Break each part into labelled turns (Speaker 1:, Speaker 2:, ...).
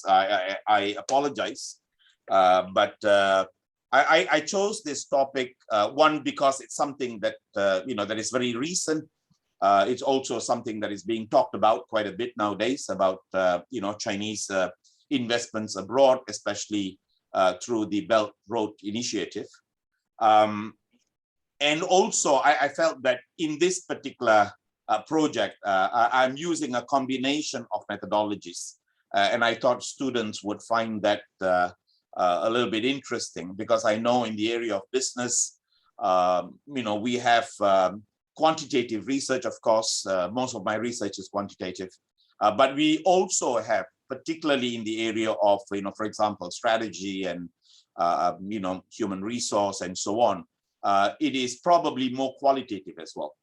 Speaker 1: I apologize, but I chose this topic, one, because it's something that, that is very recent. It's also something that is being talked about quite a bit nowadays about, Chinese investments abroad, especially through the Belt Road Initiative. And also, I felt that in this particular project, I'm using a combination of methodologies. And I thought students would find that a little bit interesting, because I know in the area of business, we have quantitative research, of course. Most of my research is quantitative, but we also have, particularly in the area of, for example, strategy and, human resource and so on. It is probably more qualitative as well.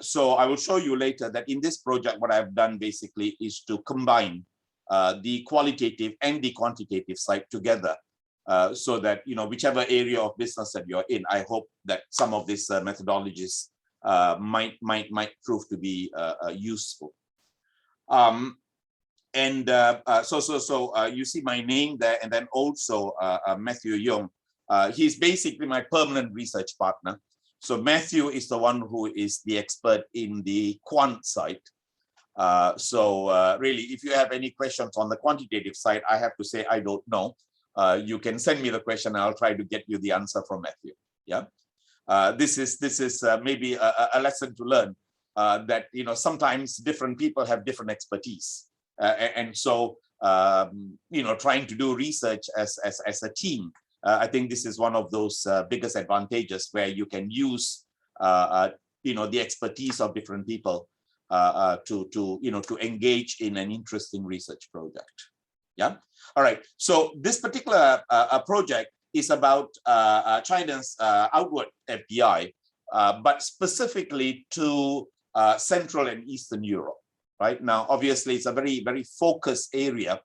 Speaker 1: So I will show you later that in this project, what I've done basically is to combine the qualitative and the quantitative side together, so that, whichever area of business that you're in, I hope that some of these methodologies might prove to be useful. So you see my name there, and then also Matthew Young. He's basically my permanent research partner. So Matthew is the one who is the expert in the quant side. Really, if you have any questions on the quantitative side, I have to say I don't know. You can send me the question, and I'll try to get you the answer from Matthew. Yeah, this is maybe a lesson to learn, that sometimes different people have different expertise, and so trying to do research as a team. I think this is one of those biggest advantages, where you can use the expertise of different people to engage in an interesting research project. Yeah. All right. So this particular project is about China's outward FDI, but specifically to Central and Eastern Europe. Right now, obviously, it's a very, very focused area.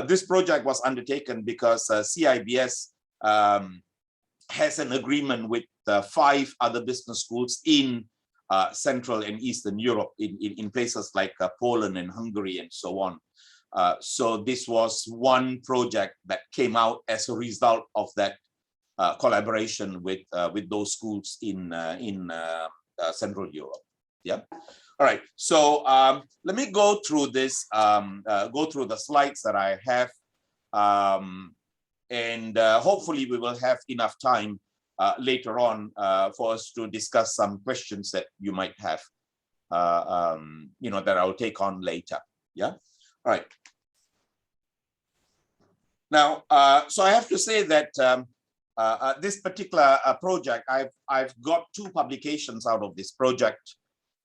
Speaker 1: This project was undertaken because CIBS has an agreement with 5 other business schools in Central and Eastern Europe, in places like Poland and Hungary and so on. So this was one project that came out as a result of that collaboration with those schools in Central Europe. Yeah. All right. So let me go through this, go through the slides that I have, and hopefully we will have enough time later on for us to discuss some questions that you might have, that I'll take on later. Yeah. All right. Now, so I have to say that this particular project, I've got 2 publications out of this project.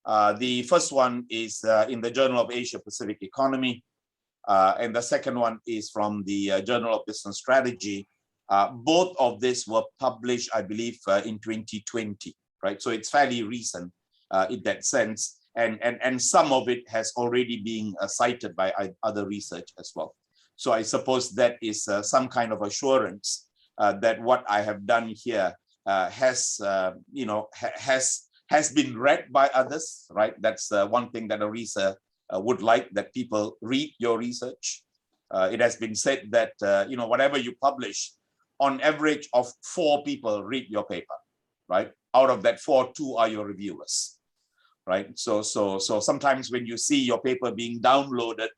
Speaker 1: The first one is in the Journal of Asia Pacific Economy, and the second one is from the Journal of Business Strategy. Both of these were published, I believe, in 2020, right? So it's fairly recent in that sense, and some of it has already been cited by other research as well. So I suppose that is some kind of assurance that what I have done here has been read by others, right? That's one thing that a researcher would like, that people read your research. It has been said that whatever you publish, on average of 4 people read your paper, right? Out of that 4, 2 are your reviewers, right? So sometimes when you see your paper being downloaded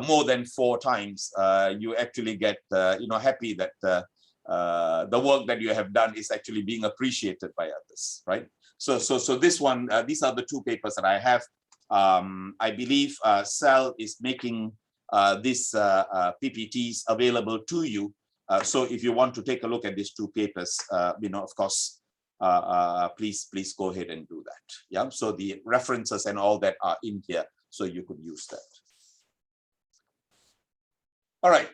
Speaker 1: more than 4 times, you actually get happy that the work that you have done is actually being appreciated by others, right? So this one, these are the 2 papers that I have. I believe Sal is making these PPTs available to you. So if you want to take a look at these 2 papers, of course, please go ahead and do that. Yeah. So the references and all that are in here, so you could use that. All right.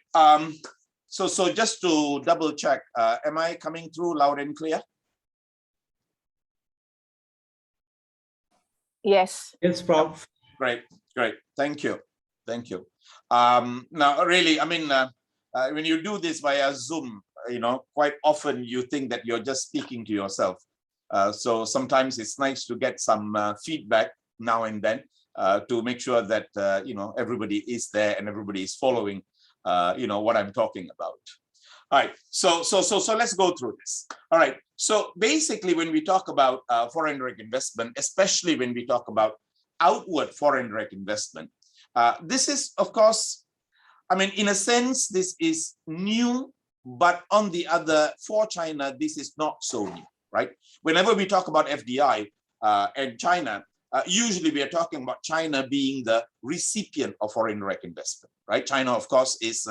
Speaker 1: So just to double check, am I coming through loud and clear?
Speaker 2: Yes.
Speaker 3: Yes, Prof.
Speaker 1: Great. Thank you. Now, really, I mean, when you do this via Zoom, quite often you think that you're just speaking to yourself. So sometimes it's nice to get some feedback now and then to make sure that everybody is there and everybody is following what I'm talking about. All right, so let's go through this. All right, so basically when we talk about foreign direct investment, especially when we talk about outward foreign direct investment, this is, of course, I mean, in a sense, this is new, but on the other, for China, this is not so new, right? Whenever we talk about FDI and China, usually we are talking about China being the recipient of foreign direct investment, right? China, of course, is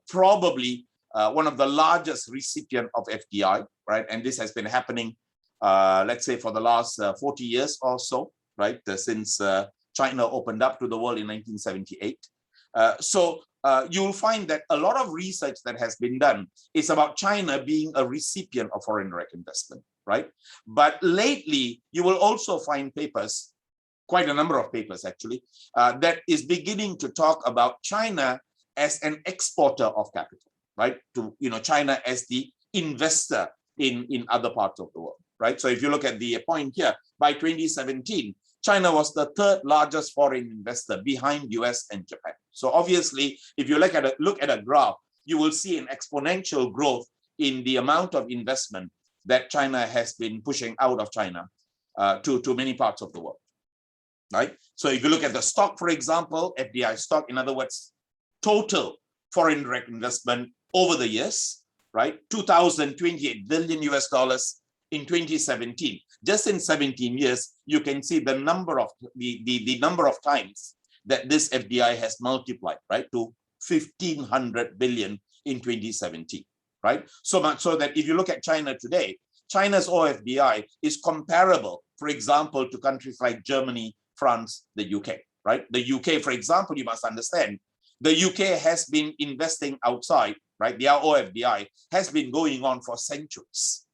Speaker 1: probably one of the largest recipient of FDI, right? And this has been happening, let's say, for the last 40 years or so, right? Since China opened up to the world in 1978. So you'll find that a lot of research that has been done is about China being a recipient of foreign direct investment, right? But lately, you will also find papers, quite a number of papers actually, that is beginning to talk about China as an exporter of capital, right? To, China as the investor in other parts of the world, right? So if you look at the point here, by 2017, China was the third largest foreign investor behind US and Japan. So obviously, if you look at a graph, you will see an exponential growth in the amount of investment that China has been pushing out of China to many parts of the world, right? So if you look at the stock, for example, FDI stock, in other words, total foreign direct investment over the years, right? 2,028 billion US dollars in 2017. Just in 17 years, you can see the number of the number of times that this FDI has multiplied, right, to 1,500 billion in 2017, right? So much so that if you look at China today, China's OFDI is comparable, for example, to countries like Germany, France, the UK, right? The UK, for example, you must understand, the UK has been investing outside, right? Their OFDI has been going on for centuries,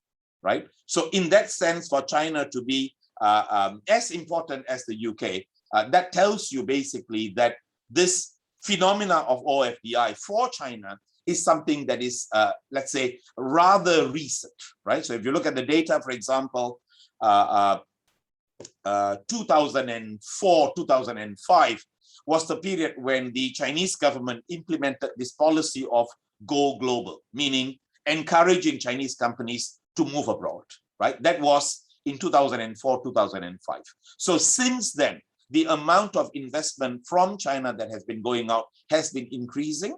Speaker 1: right? So in that sense, for China to be as important as the UK, that tells you basically that this phenomena of OFDI for China is something that is, let's say, rather recent, right? So if you look at the data, for example, 2004, 2005 was the period when the Chinese government implemented this policy of go global, meaning encouraging Chinese companies to move abroad, right? That was in 2004, 2005. So since then, the amount of investment from China that has been going out has been increasing.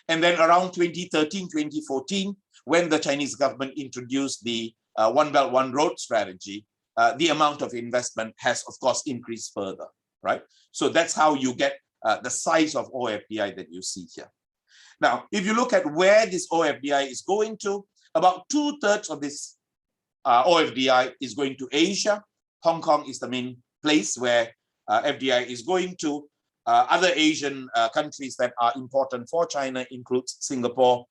Speaker 1: And then around 2013, 2014, when the Chinese government introduced the One Belt, One Road strategy, the amount of investment has, of course, increased further, right? So that's how you get the size of OFDI that you see here. Now, if you look at where this OFDI is going to, about 2/3 of this OFDI is going to Asia. Hong Kong is the main place where FDI is going to. Other Asian countries that are important for China includes Singapore,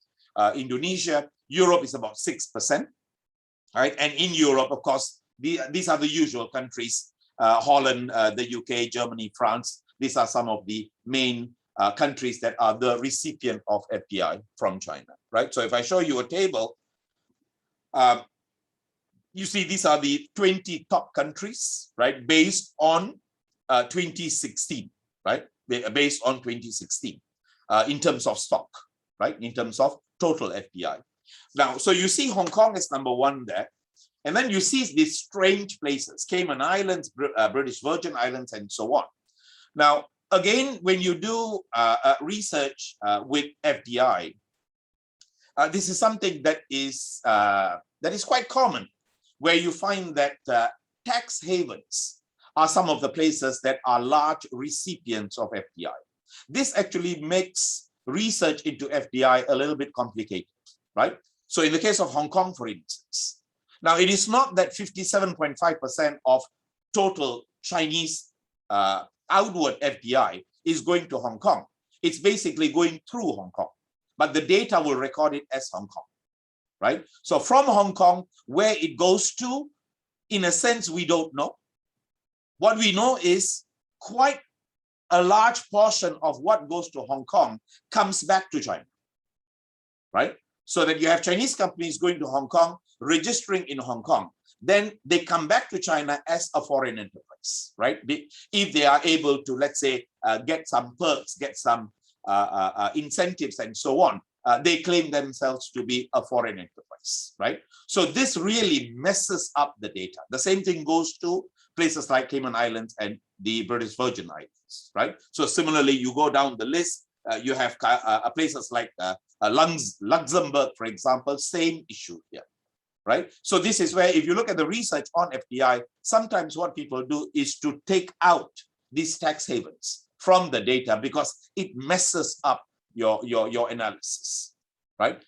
Speaker 1: Indonesia. Europe is about 6%, right? And in Europe, of course, these are the usual countries, Holland, the UK, Germany, France. These are some of the main countries that are the recipient of FDI from China, right? So if I show you a table, you see these are the 20 top countries, right? Based on 2016, right? Based on 2016 in terms of stock, right? In terms of total FDI. Now, so you see Hong Kong is #1 there. And then you see these strange places, Cayman Islands, British Virgin Islands, and so on. Now, again, when you do research with FDI, this is something that is quite common, where you find that tax havens are some of the places that are large recipients of FDI. This actually makes research into FDI a little bit complicated, right? So in the case of Hong Kong, for instance, now it is not that 57.5% of total Chinese outward FDI is going to Hong Kong. It's basically going through Hong Kong, but the data will record it as Hong Kong, right? So from Hong Kong, where it goes to, in a sense, we don't know. What we know is quite a large portion of what goes to Hong Kong comes back to China, right? So that you have Chinese companies going to Hong Kong, registering in Hong Kong, then they come back to China as a foreign enterprise, right? If they are able to, let's say, get some perks, get some incentives and so on, they claim themselves to be a foreign enterprise, right? So this really messes up the data. The same thing goes to places like Cayman Islands and the British Virgin Islands, right? So similarly, you go down the list, you have places like Luxembourg, for example, same issue here, right? So this is where, if you look at the research on FDI, sometimes what people do is to take out these tax havens from the data because it messes up your analysis, right?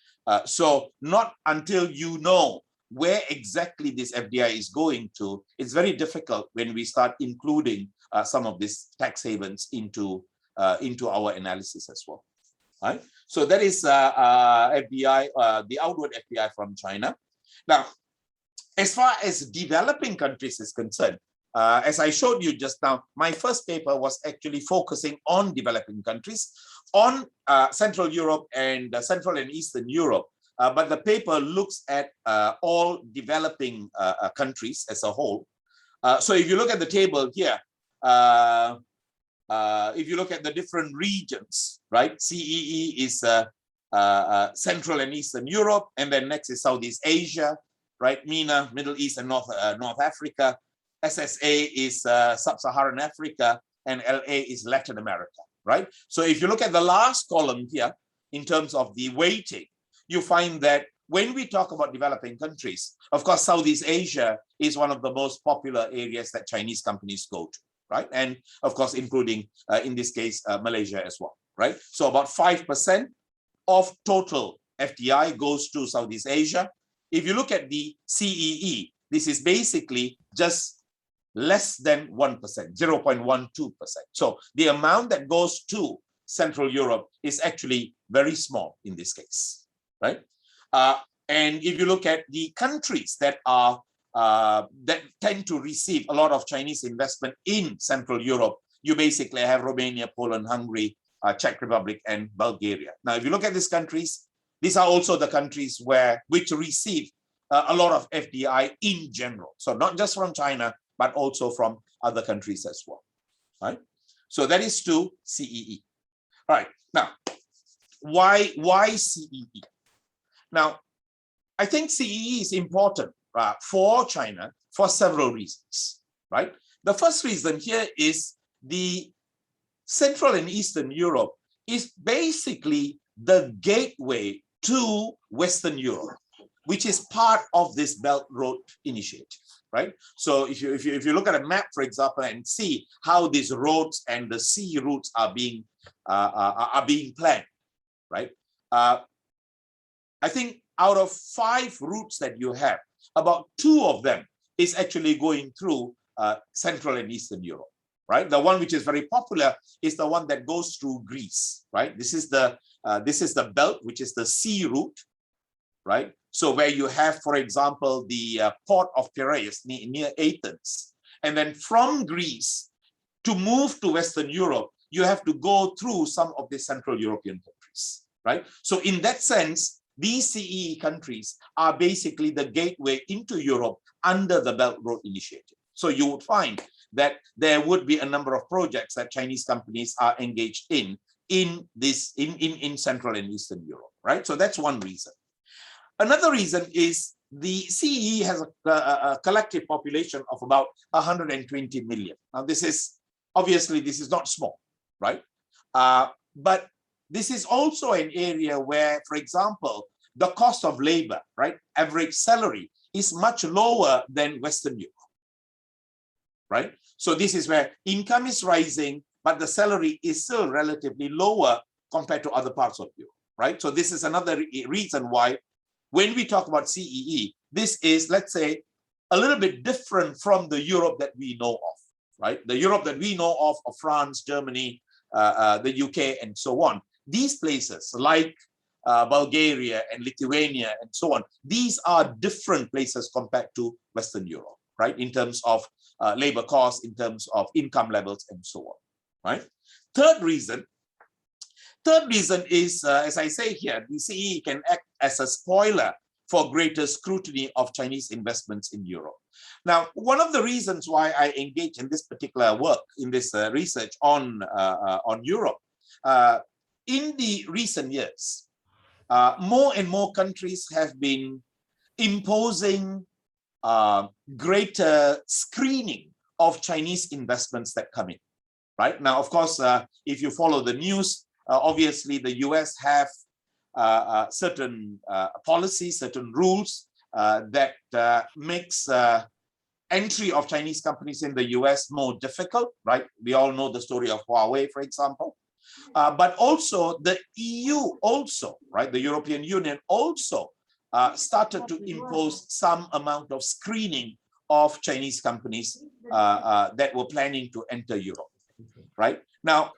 Speaker 1: So not until you know where exactly this FDI is going to, it's very difficult when we start including some of these tax havens into our analysis as well, right? So that is FDI, the outward FDI from China. Now, as far as developing countries is concerned, as I showed you just now, my first paper was actually focusing on developing countries, on Central Europe and Central and Eastern Europe. But the paper looks at all developing countries as a whole. So if you look at the table here, if you look at the different regions, right? CEE is Central and Eastern Europe, and then next is Southeast Asia, right? MENA, Middle East and North Africa. SSA is Sub-Saharan Africa, and LA is Latin America, right? So if you look at the last column here, in terms of the weighting, you find that when we talk about developing countries, of course, Southeast Asia is one of the most popular areas that Chinese companies go to, right? And of course, including, in this case, Malaysia as well, right? So about 5% of total FDI goes to Southeast Asia. If you look at the CEE, this is basically just less than 1%, 0.12%. So the amount that goes to Central Europe is actually very small in this case, right? And if you look at the countries that are that tend to receive a lot of Chinese investment in Central Europe, you basically have Romania, Poland, Hungary, Czech Republic, and Bulgaria. Now, if you look at these countries, these are also the countries which receive a lot of FDI in general. So not just from China, but also from other countries as well, right? So that is to CEE. All right, now, why CEE? Now, I think CEE is important for China for several reasons, right? The first reason here is the Central and Eastern Europe is basically the gateway to Western Europe, which is part of this Belt Road Initiative, right? So if you look at a map, for example, and see how these roads and the sea routes are being planned, right? I think out of 5 routes that you have, about 2 of them is actually going through Central and Eastern Europe, right? The one which is very popular is the one that goes through Greece, right? This is the belt, which is the sea route, right? So where you have, for example, the port of Piraeus near Athens, and then from Greece to move to Western Europe, you have to go through some of the Central European countries, right? So in that sense, these CEE countries are basically the gateway into Europe under the Belt Road Initiative. So you would find that there would be a number of projects that Chinese companies are engaged in Central and Eastern Europe, right? So that's one reason. Another reason is the CEE has a collective population of about 120 million. Now, this is not small, right? But this is also an area where, for example, the cost of labor, right, average salary is much lower than Western Europe, right? So this is where income is rising, but the salary is still relatively lower compared to other parts of Europe, right? So this is another reason why when we talk about CEE, this is, let's say, a little bit different from the Europe that we know of, right? The Europe that we know of France, Germany, the UK, and so on. These places like Bulgaria and Lithuania and so on, these are different places compared to Western Europe, right? In terms of labor costs, in terms of income levels, and so on, right? Third reason is, as I say here, the CEE can act as a spoiler for greater scrutiny of Chinese investments in Europe. Now, one of the reasons why I engage in this particular work, in this research on Europe, in the recent years, more and more countries have been imposing greater screening of Chinese investments that come in. Right now, of course, if you follow the news, obviously the US have certain policies, certain rules that makes entry of Chinese companies in the US more difficult, right? We all know the story of Huawei, for example. But also the EU also, right? The European Union also started to impose some amount of screening of Chinese companies that were planning to enter Europe, right? Now,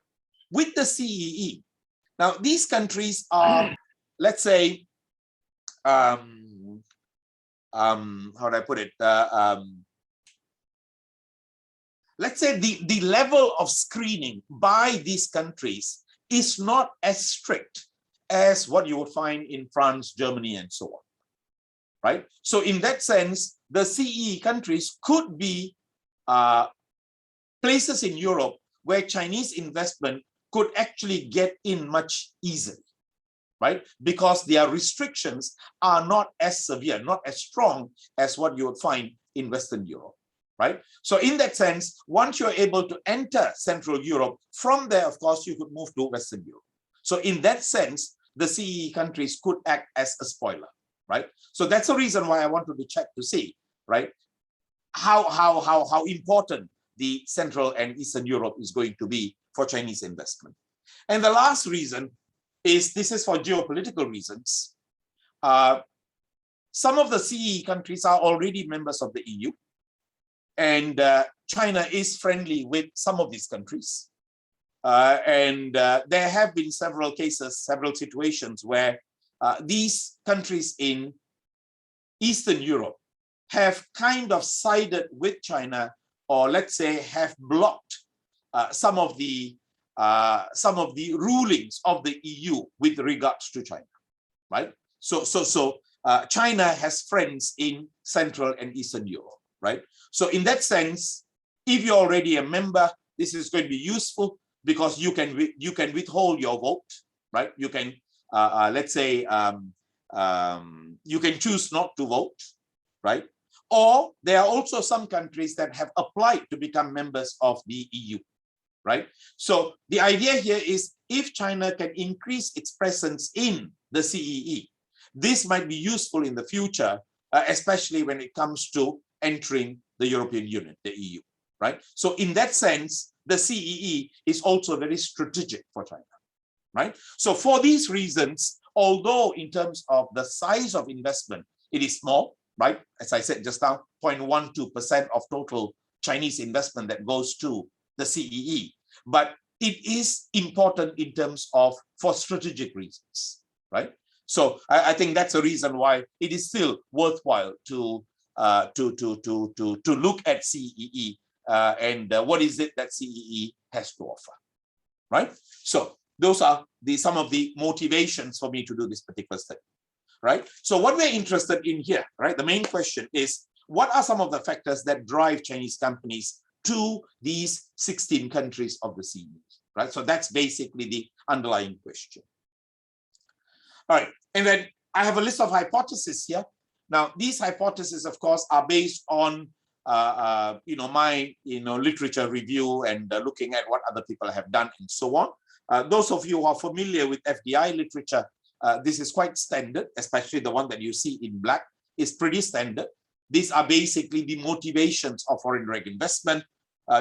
Speaker 1: with the CEE, now these countries are, let's say, how do I put it? Let's say the level of screening by these countries is not as strict as what you would find in France, Germany, and so on, right? So in that sense, the CEE countries could be places in Europe where Chinese investment could actually get in much easily, right? Because their restrictions are not as severe, not as strong as what you would find in Western Europe, right? So in that sense, once you're able to enter Central Europe, from there, of course, you could move to Western Europe. So in that sense, the CEE countries could act as a spoiler, right? So that's the reason why I wanted to check to see, right, how important the Central and Eastern Europe is going to be for Chinese investment. And the last reason is, this is for geopolitical reasons. Some of the CEE countries are already members of the EU, and China is friendly with some of these countries. There have been several cases, several situations where these countries in Eastern Europe have kind of sided with China, or let's say have blocked some of the rulings of the EU with regards to China, right? So China has friends in Central and Eastern Europe, right? So in that sense, if you're already a member, this is going to be useful because you can withhold your vote, right? You can let's say you can choose not to vote, right? Or there are also some countries that have applied to become members of the EU, right? So the idea here is, if China can increase its presence in the CEE, this might be useful in the future, especially when it comes to entering the European Union, the EU, right? So in that sense, the CEE is also very strategic for China, right? So for these reasons, although in terms of the size of investment, it is small, right? As I said just now, 0.12% of total Chinese investment that goes to the CEE, but it is important in terms of, for strategic reasons, right? So I think that's a reason why it is still worthwhile to look at CEE and what is it that CEE has to offer, right? So those are some of the motivations for me to do this particular study, right? So what we're interested in here, right? The main question is, what are some of the factors that drive Chinese companies to these 16 countries of the CEE, right? So that's basically the underlying question. All right, and then I have a list of hypotheses here. Now, these hypotheses, of course, are based on my literature review and looking at what other people have done and so on. Those of you who are familiar with FDI literature, this is quite standard, especially the one that you see in black is pretty standard. These are basically the motivations of foreign direct investment.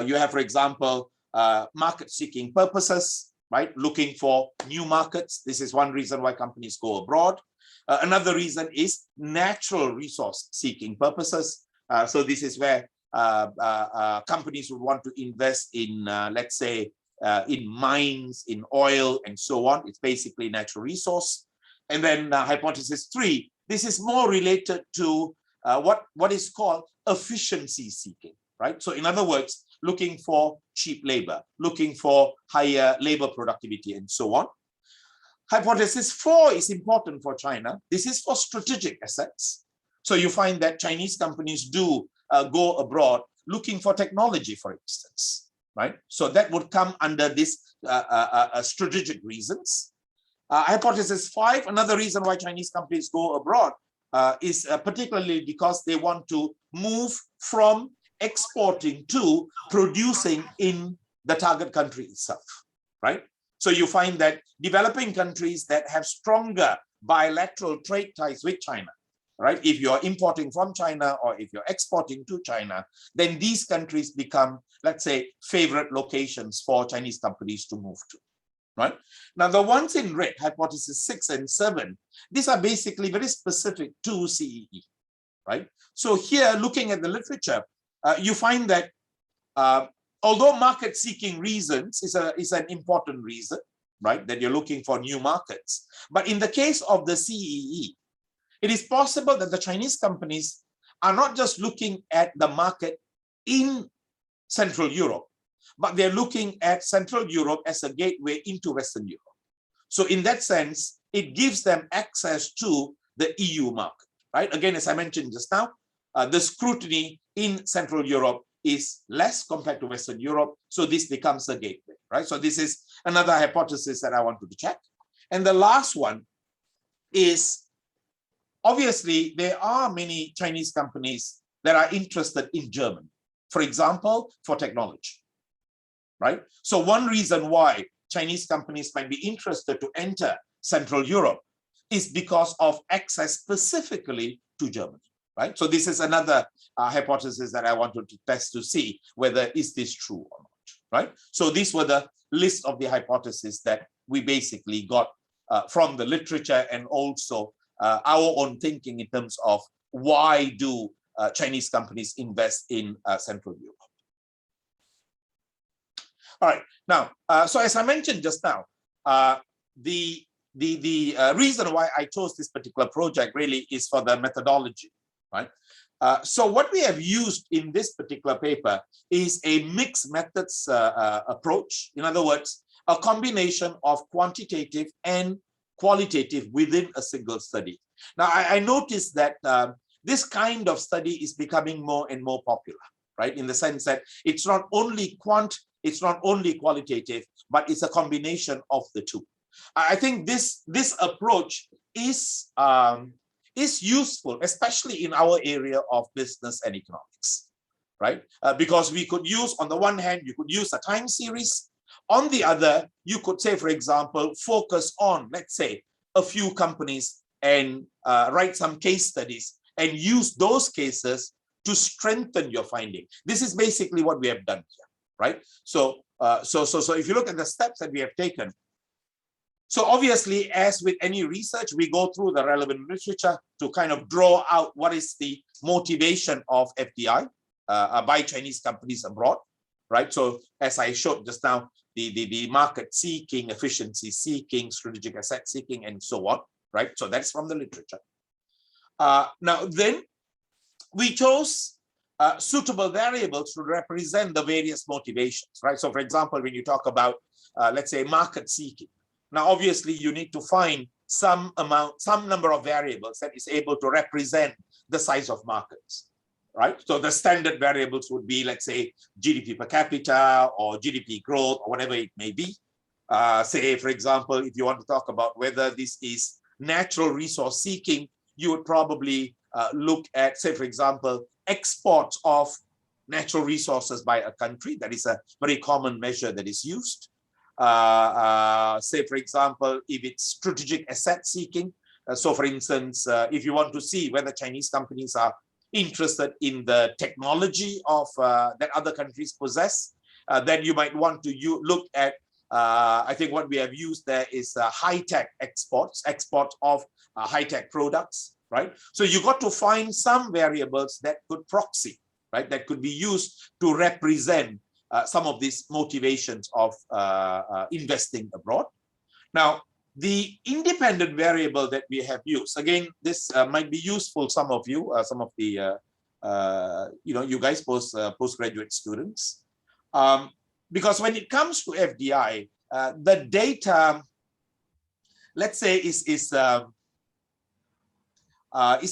Speaker 1: You have, for example, market-seeking purposes, right? Looking for new markets. This is one reason why companies go abroad. Another reason is natural resource seeking purposes. So this is where companies would want to invest in, let's say, in mines, in oil, and so on. It's basically natural resource. And then hypothesis 3, this is more related to what is called efficiency seeking, right? So in other words, looking for cheap labor, looking for higher labor productivity, and so on. Hypothesis 4 is important for China. This is for strategic assets. So you find that Chinese companies do go abroad looking for technology, for instance, right? So that would come under this strategic reasons. Hypothesis 5, another reason why Chinese companies go abroad is particularly because they want to move from exporting to producing in the target country itself, right? So you find that developing countries that have stronger bilateral trade ties with China, right? If you're importing from China or if you're exporting to China, then these countries become, let's say, favorite locations for Chinese companies to move to, right? Now, the ones in red, hypothesis 6 and 7, these are basically very specific to CEE, right? So here, looking at the literature, you find that although market-seeking reasons is an important reason, right, that you're looking for new markets, but in the case of the CEE, it is possible that the Chinese companies are not just looking at the market in Central Europe, but they're looking at Central Europe as a gateway into Western Europe. So in that sense, it gives them access to the EU market, right? Again, as I mentioned just now, the scrutiny in Central Europe is less compared to Western Europe. So this becomes a gateway, right? So this is another hypothesis that I wanted to check. And the last one is, obviously, there are many Chinese companies that are interested in Germany, for example, for technology, right? So one reason why Chinese companies might be interested to enter Central Europe is because of access specifically to Germany, right? So this is another hypothesis that I wanted to test to see whether is this true or not, right? So these were the list of the hypotheses that we basically got from the literature and also our own thinking in terms of why do Chinese companies invest in Central Europe. All right, now, so as I mentioned just now, the reason why I chose this particular project really is for the methodology, right? So what we have used in this particular paper is a mixed methods approach. In other words, a combination of quantitative and qualitative within a single study. Now, I noticed that this kind of study is becoming more and more popular, right? In the sense that it's not only quant, it's not only qualitative, but it's a combination of the two. I think this approach is useful, especially in our area of business and economics, right? Because we could use, on the one hand, you could use a time series. On the other, you could say, for example, focus on, let's say, a few companies and write some case studies and use those cases to strengthen your finding. This is basically what we have done here, right? So if you look at the steps that we have taken, so obviously, as with any research, we go through the relevant literature to kind of draw out what is the motivation of FDI by Chinese companies abroad, right? So as I showed just now, the market seeking, efficiency seeking, strategic asset seeking, and so on, right? So that's from the literature. Now then, we chose suitable variables to represent the various motivations, right? So for example, when you talk about, let's say, market seeking, now obviously you need to find some number of variables that is able to represent the size of markets, right? So the standard variables would be, let's say, GDP per capita or GDP growth or whatever it may be. Say, for example, if you want to talk about whether this is natural resource seeking, you would probably look at, say, for example, exports of natural resources by a country. That is a very common measure that is used. Say, for example, if it's strategic asset seeking. So, for instance, if you want to see whether Chinese companies are interested in the technology of that other countries possess, then you might want to look at, I think what we have used there is high-tech exports of high-tech products, right? So you got to find some variables that could proxy, right? That could be used to represent some of these motivations of investing abroad. Now, the independent variable that we have used, again, this might be useful, some of you, some of the, you guys postgraduate students, because when it comes to FDI, the data, let's say, is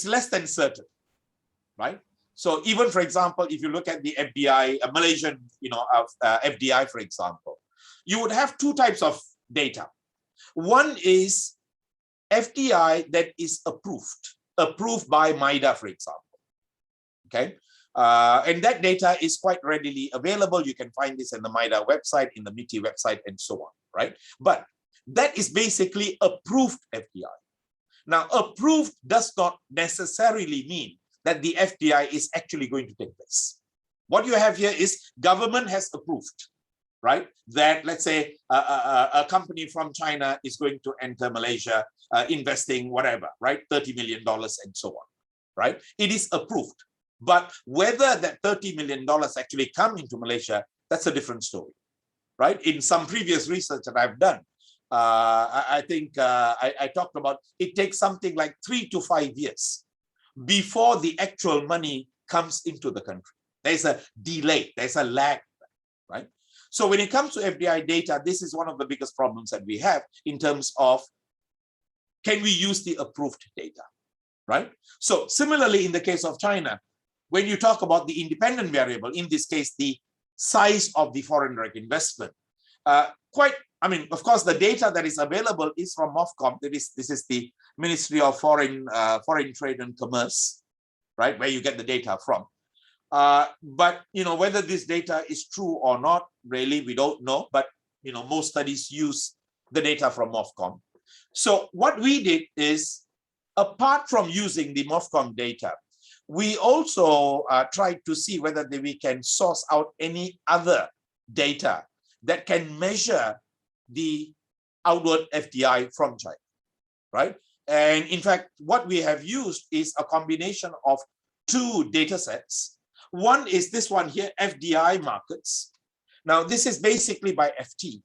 Speaker 1: less than certain, right? So even, for example, if you look at the FDI, Malaysian, FDI, for example, you would have two types of data. One is FDI that is approved by MIDA, for example. Okay, and that data is quite readily available. You can find this in the MIDA website, in the MITI website, and so on, right? But that is basically approved FDI. Now, approved does not necessarily mean that the FDI is actually going to take place. What you have here is government has approved, right? That, let's say, a company from China is going to enter Malaysia, investing whatever, right? $30 million and so on, right? It is approved. But whether that $30 million actually come into Malaysia, that's a different story, right? In some previous research that I've done, I think I talked about it takes something like 3 to 5 years before the actual money comes into the country. There's a delay, there's a lag, right? So when it comes to FDI data, this is one of the biggest problems that we have in terms of, can we use the approved data, right? So similarly, in the case of China, when you talk about the independent variable, in this case, the size of the foreign direct investment, of course, the data that is available is from MOFCOM. This is the Ministry of Foreign Trade and Commerce, right, where you get the data from. But, whether this data is true or not, really, we don't know. But, most studies use the data from MOFCOM. So what we did is, apart from using the MOFCOM data, we also tried to see whether we can source out any other data that can measure the outward FDI from China, right? And in fact, what we have used is a combination of 2 data sets. One is this one here, FDI markets. Now, this is basically by FT.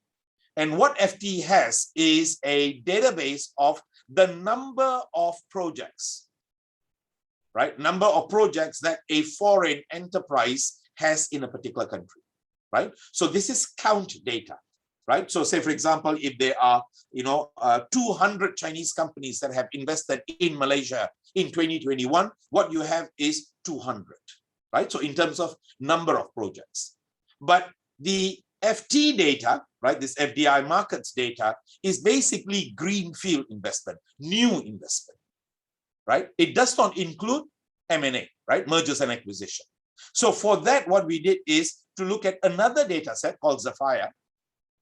Speaker 1: And what FT has is a database of the number of projects, right? Number of projects that a foreign enterprise has in a particular country, right? So this is count data, right? So say, for example, if there are, 200 Chinese companies that have invested in Malaysia in 2021, what you have is 200, right? So in terms of number of projects. But the FT data, right, this FDI markets data is basically greenfield investment, new investment, right? It does not include M&A, right? Mergers and acquisition. So for that, what we did is to look at another data set called Zephyr.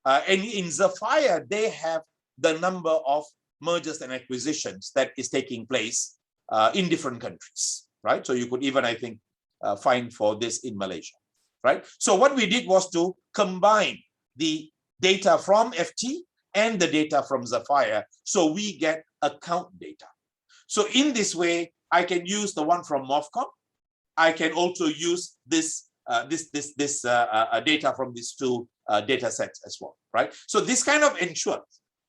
Speaker 1: And in Zephyr, they have the number of mergers and acquisitions that is taking place in different countries, right? So you could even, I think, find for this in Malaysia, right? So what we did was to combine the data from FT and the data from Zephyr, so we get account data. So in this way, I can use the one from MOFCOM. I can also use this data from these 2 data sets as well, right? So this kind of ensures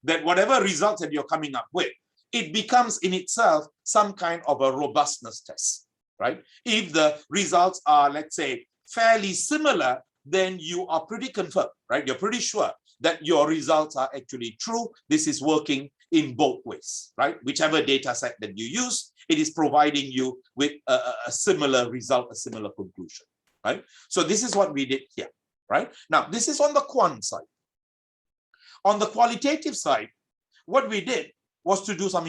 Speaker 1: that whatever results that you're coming up with, it becomes in itself some kind of a robustness test, right? If the results are, let's say, fairly similar, then you are pretty confirmed, right? You're pretty sure that your results are actually true. This is working in both ways, right? Whichever data set that you use, it is providing you with a similar result, a similar conclusion, right? So this is what we did here, right? Now, this is on the quant side. On the qualitative side, what we did was to do some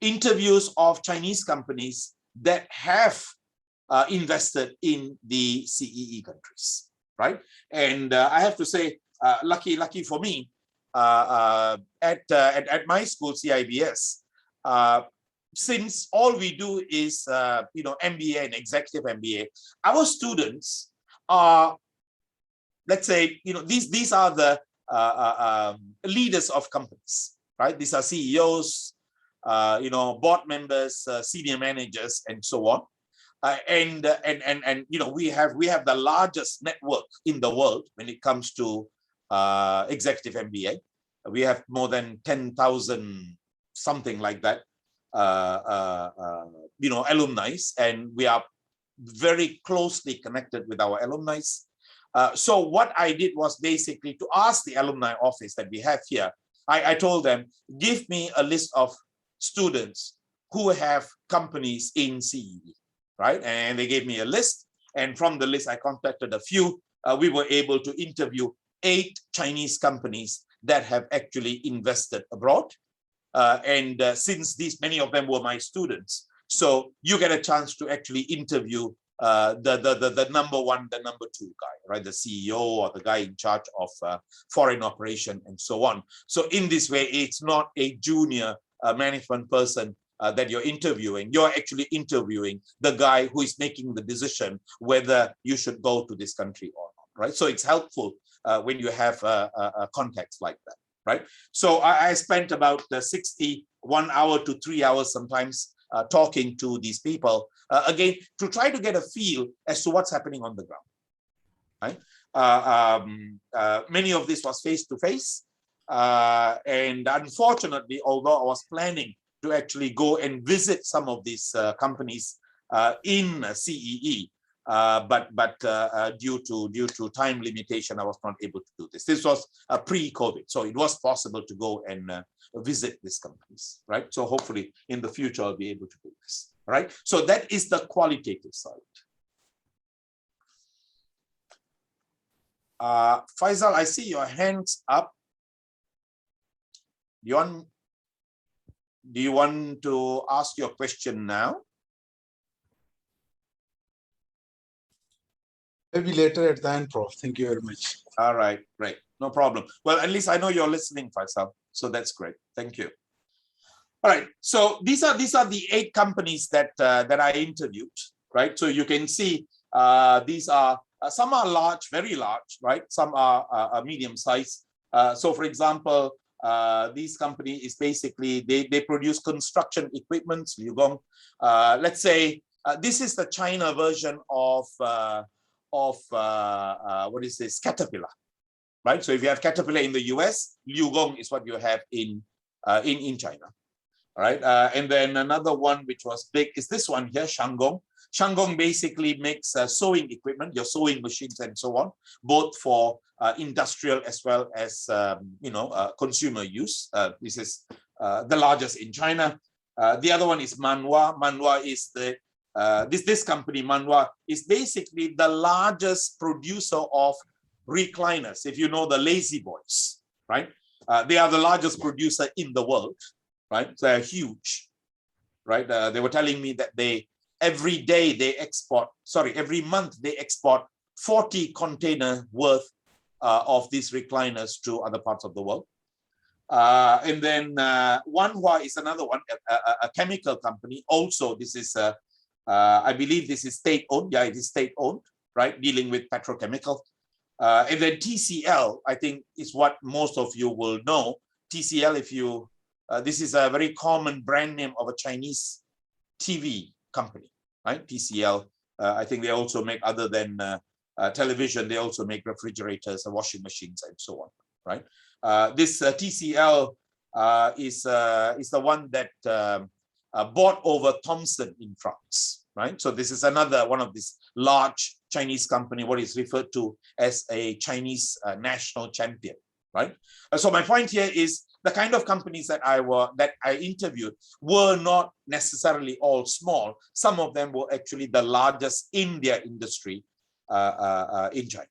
Speaker 1: interviews of Chinese companies that have invested in the CEE countries, right? And I have to say, lucky for me, at my school, CIBS, since all we do is MBA and executive MBA, our students are, let's say, these are the leaders of companies, right? These are CEOs, board members, senior managers, and so on. And we have the largest network in the world when it comes to executive MBA. We have more than 10,000, something like that, alumni, and we are very closely connected with our alumni. So what I did was basically to ask the alumni office that we have here. I told them, give me a list of students who have companies in CEE, right? And they gave me a list, and from the list I contacted a few. We were able to interview 8 Chinese companies that have actually invested abroad. Since many of them were my students, so you get a chance to actually interview the number one, the number two guy, right? The CEO or the guy in charge of foreign operation and so on. So in this way, it's not a junior management person that you're interviewing. You're actually interviewing the guy who is making the decision whether you should go to this country or not, right? So it's helpful when you have a context like that, right? So I spent about 1 hour to 3 hours sometimes talking to these people, again, to try to get a feel as to what's happening on the ground, right? Many of this was face-to-face. And unfortunately, although I was planning to actually go and visit some of these companies in CEE, but due to time limitation, I was not able to do this. This was pre-COVID, so it was possible to go and visit these companies, right? So hopefully in the future I'll be able to do this, right? So that is the qualitative side. Faisal, I see your hands up. Do you want to ask your question now?
Speaker 2: Maybe later at the end, Prof. Thank you very much.
Speaker 1: All right, great. No problem. Well, at least I know you're listening, Faisal. So that's great. Thank you. All right. So these are the 8 companies that I interviewed, right? So you can see these are some are large, very large, right? Some are medium size. So for example, this company is basically they produce construction equipment. Let's say this is the China version of what is this, Caterpillar, right? So if you have Caterpillar in the US, Liugong is what you have in China, all right? And then another one which was big is this one here, Shandong. Shandong basically makes sewing equipment, your sewing machines and so on, both for industrial as well as consumer use. This is the largest in China. The other one is Manhua. Manhua is the this company, Manhua, is basically the largest producer of recliners. If you know the Lazy Boys, right? They are the largest producer in the world, right? They're huge, right? They were telling me that every month they export 40 container worth of these recliners to other parts of the world. And then Wanhua is another one, a chemical company. Also, this is I believe this is state-owned. Yeah, it is state-owned, right? Dealing with petrochemical. And then TCL, I think, is what most of you will know. TCL, this is a very common brand name of a Chinese TV company, right? TCL, I think they also make, other than television, they also make refrigerators and washing machines and so on, right? This TCL is the one that bought over Thomson in France, right? So this is another one of these large Chinese company, what is referred to as a Chinese national champion, right? So my point here is the kind of companies that I interviewed were not necessarily all small. Some of them were actually the largest in their industry in China,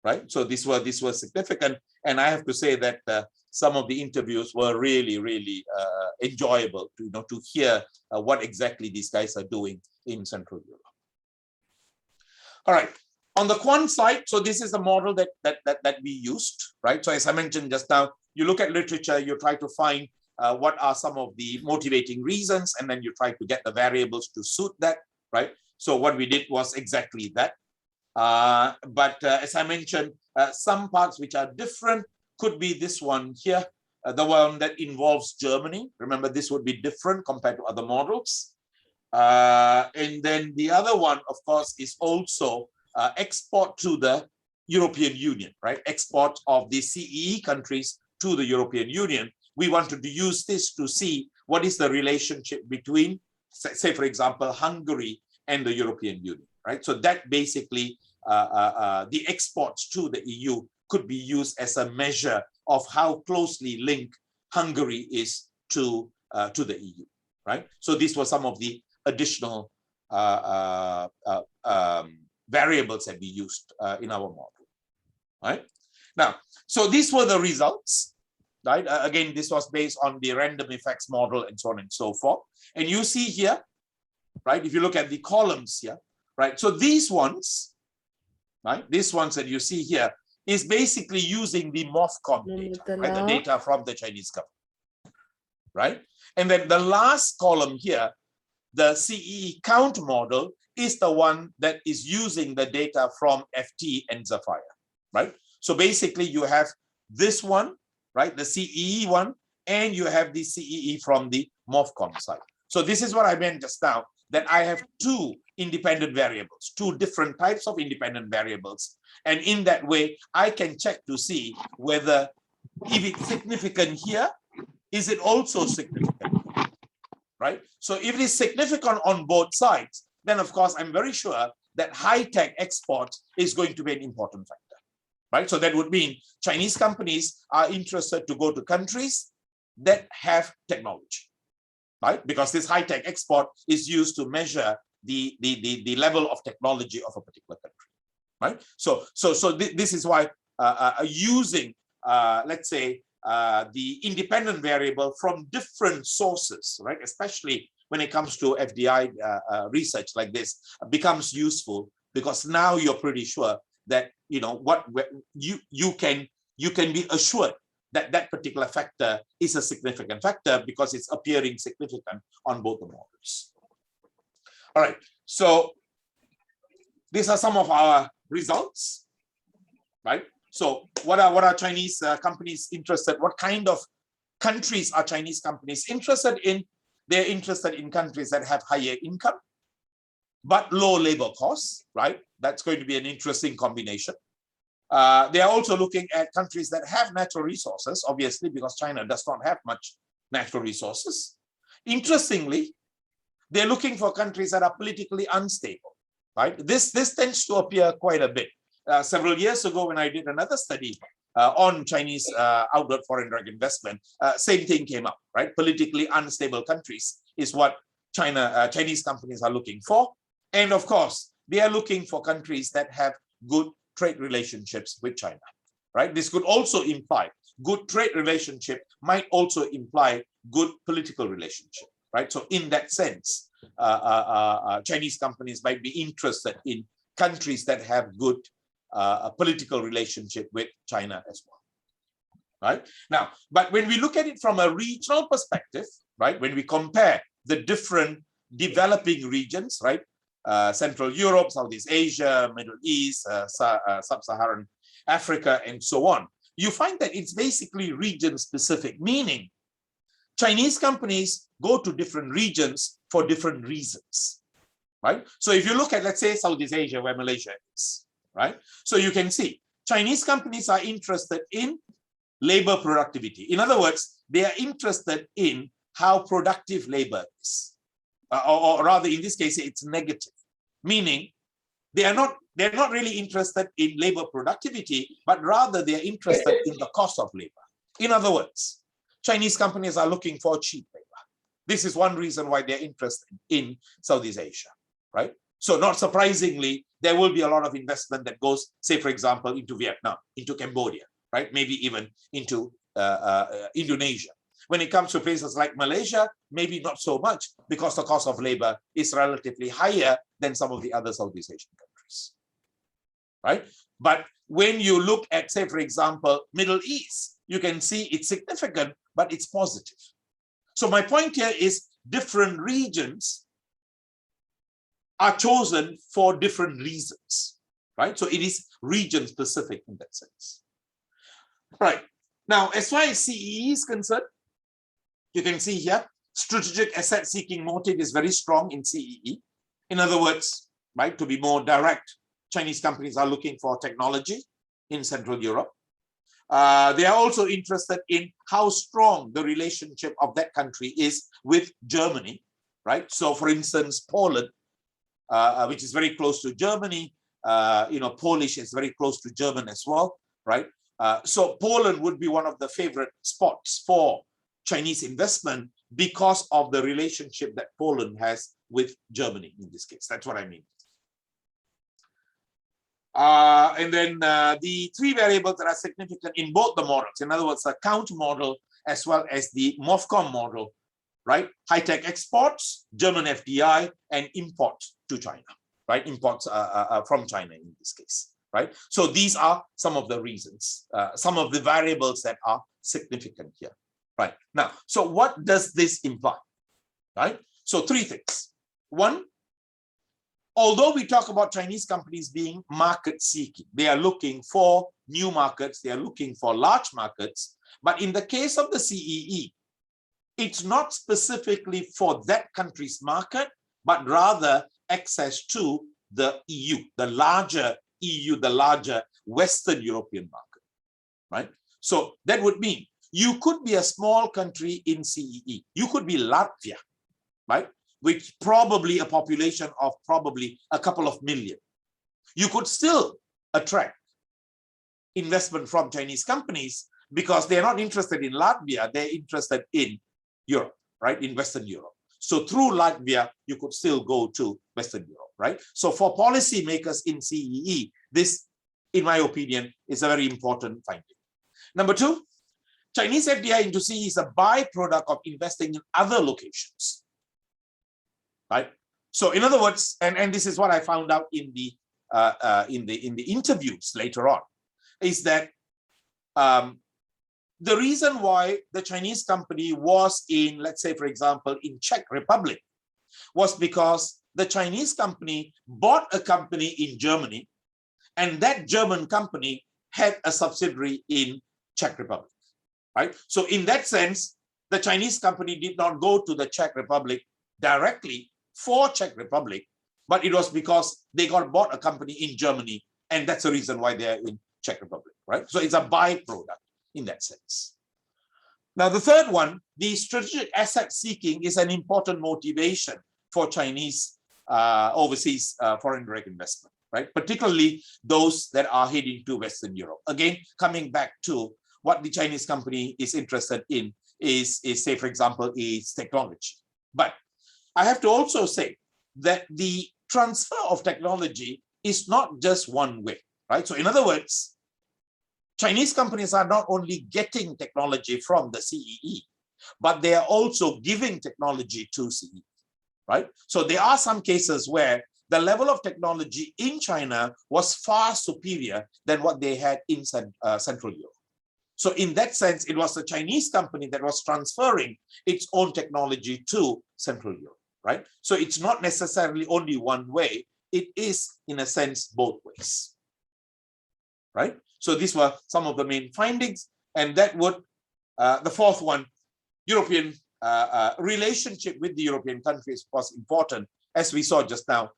Speaker 1: right? So this was significant, and I have to say that some of the interviews were really, really enjoyable to hear what exactly these guys are doing in Central Europe. All right, on the quant side, so this is the model that we used, right? So as I mentioned just now, you look at literature, you try to find what are some of the motivating reasons, and then you try to get the variables to suit that, right? So what we did was exactly that. But as I mentioned, some parts which are different could be this one here, the one that involves Germany. Remember, this would be different compared to other models. And then the other one, of course, is also export to the European Union, right? Export of the CEE countries to the European Union. We wanted to use this to see what is the relationship between, say, for example, Hungary and the European Union, right? So that basically, the exports to the EU could be used as a measure of how closely linked Hungary is to the EU, right? So these were some of the additional variables that we used in our model, right? Now, so these were the results. right? Again, this was based on the random effects model and so on and so forth. And you see here, right, if you look at the columns here, right, so these ones, right, these ones that you see here is basically using the MOFCOM data, right, the data from the Chinese government, right? And then the last column here, the CEE count model, is the one that is using the data from FT and Zephyr, right? So basically you have this one, right, the CEE one, and you have the CEE from the MOFCOM side. So this is what I meant just now, that I have two independent variables, two different types of independent variables. And in that way, I can check to see whether if it's significant here, is it also significant, right? So if it is significant on both sides, then of course, I'm very sure that high-tech export is going to be an important factor, right? So that would mean Chinese companies are interested to go to countries that have technology, right? Because this high-tech export is used to measure the level of technology of a particular country, right? So this is why using, let's say, the independent variable from different sources, right? Especially when it comes to FDI research like this, becomes useful, because now you're pretty sure that you can be assured that that particular factor is a significant factor because it's appearing significant on both the models. All right, so these are some of our results, right? So what are Chinese companies interested? What kind of countries are Chinese companies interested in? They're interested in countries that have higher income, but low labor costs, right? That's going to be an interesting combination. They are also looking at countries that have natural resources, obviously, because China does not have much natural resources. Interestingly, they're looking for countries that are politically unstable, right? This tends to appear quite a bit. Several years ago, when I did another study on Chinese outward foreign direct investment, same thing came up, right? Politically unstable countries is what Chinese companies are looking for. And of course, they are looking for countries that have good trade relationships with China, right? This could also imply good trade relationship might also imply good political relationship, right? So in that sense, Chinese companies might be interested in countries that have good political relationship with China as well, right? Now, but when we look at it from a regional perspective, right, when we compare the different developing regions, right, Central Europe, Southeast Asia, Middle East, Sub-Saharan Africa, and so on, you find that it's basically region-specific, meaning Chinese companies go to different regions for different reasons, right? So if you look at, let's say, Southeast Asia, where Malaysia is, right? So you can see Chinese companies are interested in labor productivity. In other words, they are interested in how productive labor is, or rather, in this case, it's negative, meaning they're not really interested in labor productivity, but rather they are interested in the cost of labor. In other words, Chinese companies are looking for cheap labor. This is one reason why they're interested in Southeast Asia, right? So not surprisingly, there will be a lot of investment that goes, say, for example, into Vietnam, into Cambodia, right? Maybe even into Indonesia. When it comes to places like Malaysia, maybe not so much, because the cost of labor is relatively higher than some of the other Southeast Asian countries, right? But when you look at, say, for example, Middle East, you can see it's significant, but it's positive. So my point here is different regions are chosen for different reasons, right? So it is region specific in that sense. Right. Now, as far as CEE is concerned, you can see here, strategic asset seeking motive is very strong in CEE. In other words, right, to be more direct, Chinese companies are looking for technology in Central Europe. They are also interested in how strong the relationship of that country is with Germany, right? So for instance, Poland, which is very close to Germany, Polish is very close to German as well, right? So Poland would be one of the favorite spots for Chinese investment because of the relationship that Poland has with Germany in this case. That's what I mean. And then the three variables that are significant in both the models, in other words, the count model as well as the MOFCOM model, right? High-tech exports, German FDI, and imports to China, right? Imports from China in this case, right? So these are some of the reasons, some of the variables that are significant here, right? Now, so what does this imply, right? So three things. One, although we talk about Chinese companies being market seeking, they are looking for new markets, they are looking for large markets, but in the case of the CEE, it's not specifically for that country's market, but rather access to the EU, the larger EU, the larger Western European market, right? So that would mean you could be a small country in CEE. You could be Latvia, right? With probably a population of probably a couple of million. You could still attract investment from Chinese companies because they're not interested in Latvia, they're interested in Europe, right? In Western Europe. So through Latvia, you could still go to Western Europe, right? So for policymakers in CEE, this, in my opinion, is a very important finding. Number two, Chinese FDI into CEE is a byproduct of investing in other locations, right? So in other words, and this is what I found out in the interviews later on, is that the reason why the Chinese company was in, let's say, for example, in Czech Republic, was because the Chinese company bought a company in Germany, and that German company had a subsidiary in Czech Republic, right? So in that sense, the Chinese company did not go to the Czech Republic directly for Czech Republic, but it was because they bought a company in Germany, and that's the reason why they're in Czech Republic, right? So it's a byproduct in that sense. Now, the third one, the strategic asset seeking is an important motivation for Chinese overseas foreign direct investment, right? Particularly those that are heading to Western Europe. Again, coming back to what the Chinese company is interested in is say, for example, is technology. But I have to also say that the transfer of technology is not just one way, right? So in other words, Chinese companies are not only getting technology from the CEE, but they are also giving technology to CEE, right? So there are some cases where the level of technology in China was far superior than what they had in Central Europe. So in that sense, it was the Chinese company that was transferring its own technology to Central Europe, right? So it's not necessarily only one way. It is, in a sense, both ways, right? So these were some of the main findings, and that would, the fourth one, European relationship with the European countries was important. As we saw just now,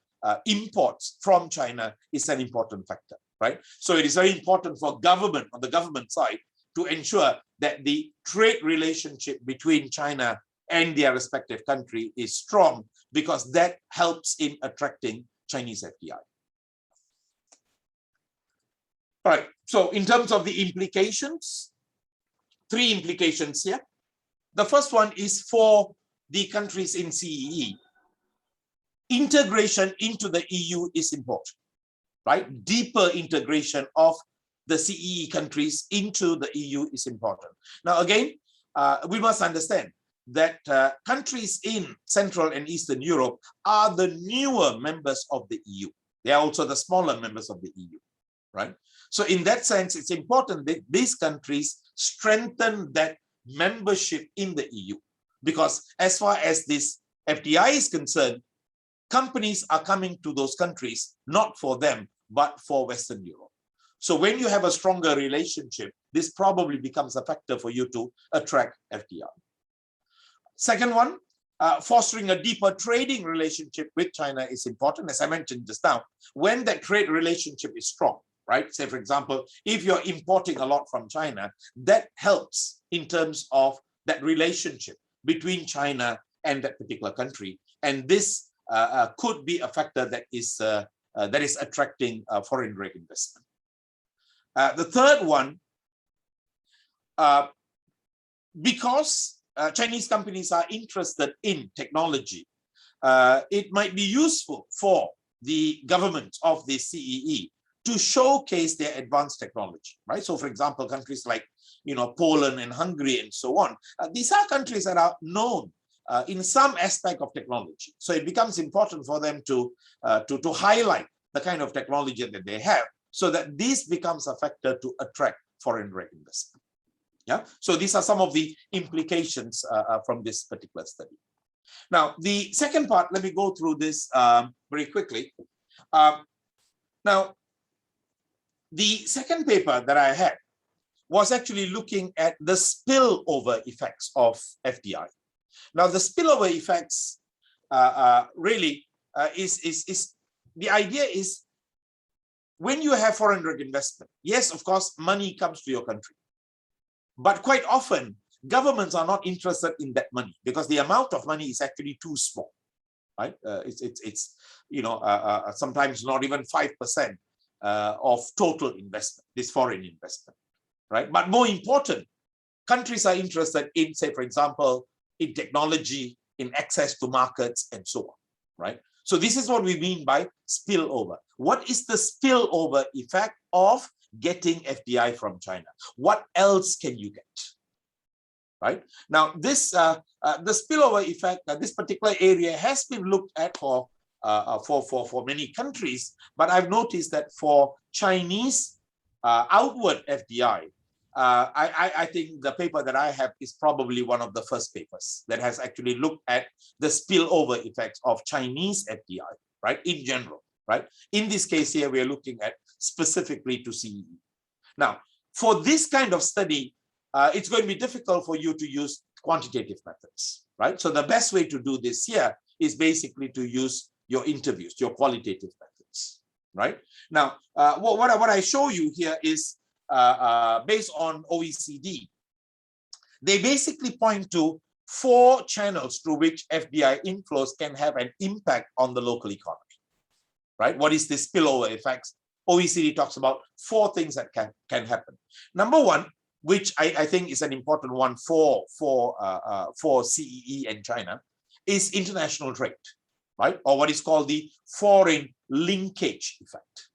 Speaker 1: imports from China is an important factor, right? So it is very important for government, on the government side, to ensure that the trade relationship between China and their respective country is strong, because that helps in attracting Chinese FDI. All right, so in terms of the implications, three implications here. The first one is for the countries in CEE. Integration into the EU is important, right? Deeper integration of the CEE countries into the EU is important. Now, again, we must understand that countries in Central and Eastern Europe are the newer members of the EU. They are also the smaller members of the EU, right? So in that sense, it's important that these countries strengthen that membership in the EU, because as far as this FDI is concerned, companies are coming to those countries, not for them, but for Western Europe. So when you have a stronger relationship, this probably becomes a factor for you to attract FDI. Second one, fostering a deeper trading relationship with China is important. As I mentioned just now, when that trade relationship is strong, right? Say, for example, if you're importing a lot from China, that helps in terms of that relationship between China and that particular country. And this could be a factor that is attracting foreign direct investment. The third one, because Chinese companies are interested in technology, it might be useful for the government of the CEE to showcase their advanced technology, right? So for example, countries like, Poland and Hungary and so on, these are countries that are known in some aspect of technology. So it becomes important for them to highlight the kind of technology that they have, so that this becomes a factor to attract foreign direct investment. Yeah. So these are some of the implications from this particular study. Now, the second part, let me go through this very quickly. Now, the second paper that I had was actually looking at the spillover effects of FDI. Now, the spillover effects really is the idea is, when you have foreign direct investment, yes, of course, money comes to your country, but quite often governments are not interested in that money because the amount of money is actually too small, right? It's sometimes not even 5% of total investment, this foreign investment, right? But more important, countries are interested in, say, for example, in technology, in access to markets, and so on, right? So this is what we mean by spillover. What is the spillover effect of getting FDI from China? What else can you get? Right? Now, this the spillover effect, this particular area has been looked at for many countries, but I've noticed that for Chinese outward FDI, I think the paper that I have is probably one of the first papers that has actually looked at the spillover effects of Chinese FDI, right, in general, right? In this case here, we are looking at specifically to CEE. Now, for this kind of study, it's going to be difficult for you to use quantitative methods, right? So the best way to do this here is basically to use your interviews, your qualitative methods, right? Now, what I show you here is based on OECD. They basically point to 4 channels through which FDI inflows can have an impact on the local economy, right? What is this spillover effects? OECD talks about 4 things that can happen. Number one, which I think is an important one for CEE and China, is international trade, right? Or what is called the foreign linkage effect,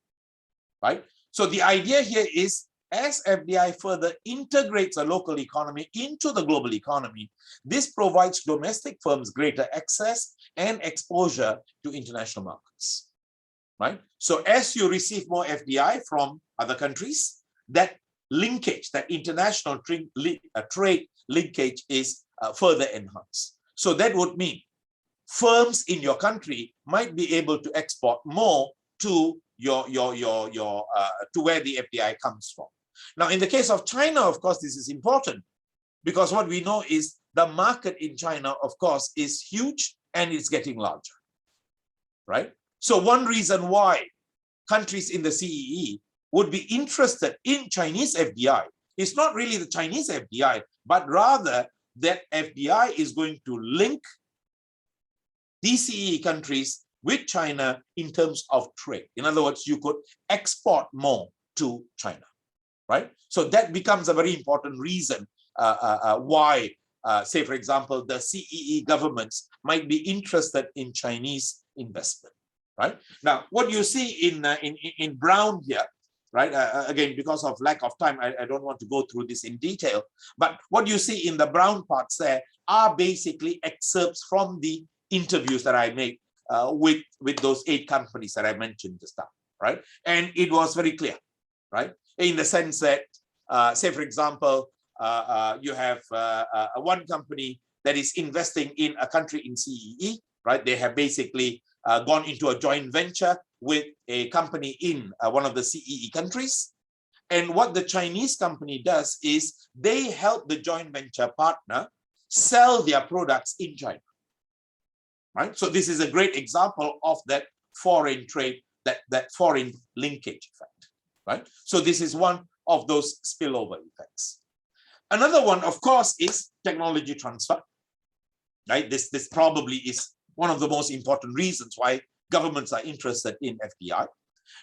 Speaker 1: right? So the idea here is, as FDI further integrates a local economy into the global economy, this provides domestic firms greater access and exposure to international markets, right? So as you receive more FDI from other countries, that linkage, that international trade linkage is further enhanced. So that would mean firms in your country might be able to export more to to where the FDI comes from. Now, in the case of China, of course, this is important because what we know is the market in China, of course, is huge and it's getting larger, right? So one reason why countries in the CEE would be interested in Chinese FDI is not really the Chinese FDI, but rather that FDI is going to link these CEE countries with China in terms of trade. In other words, you could export more to China, right? So that becomes a very important reason why, say, for example, the CEE governments might be interested in Chinese investment, right? Now, what you see in brown here, right? Again, because of lack of time, I don't want to go through this in detail, but what you see in the brown parts there are basically excerpts from the interviews that I made with those 8 companies that I mentioned just now, right? And it was very clear, right? In the sense that, say, for example, you have one company that is investing in a country in CEE, right? They have basically gone into a joint venture with a company in one of the CEE countries. And what the Chinese company does is they help the joint venture partner sell their products in China, right? So this is a great example of that foreign trade, that foreign linkage effect, right? So this is one of those spillover effects. Another one, of course, is technology transfer, right? This probably is one of the most important reasons why governments are interested in FDI.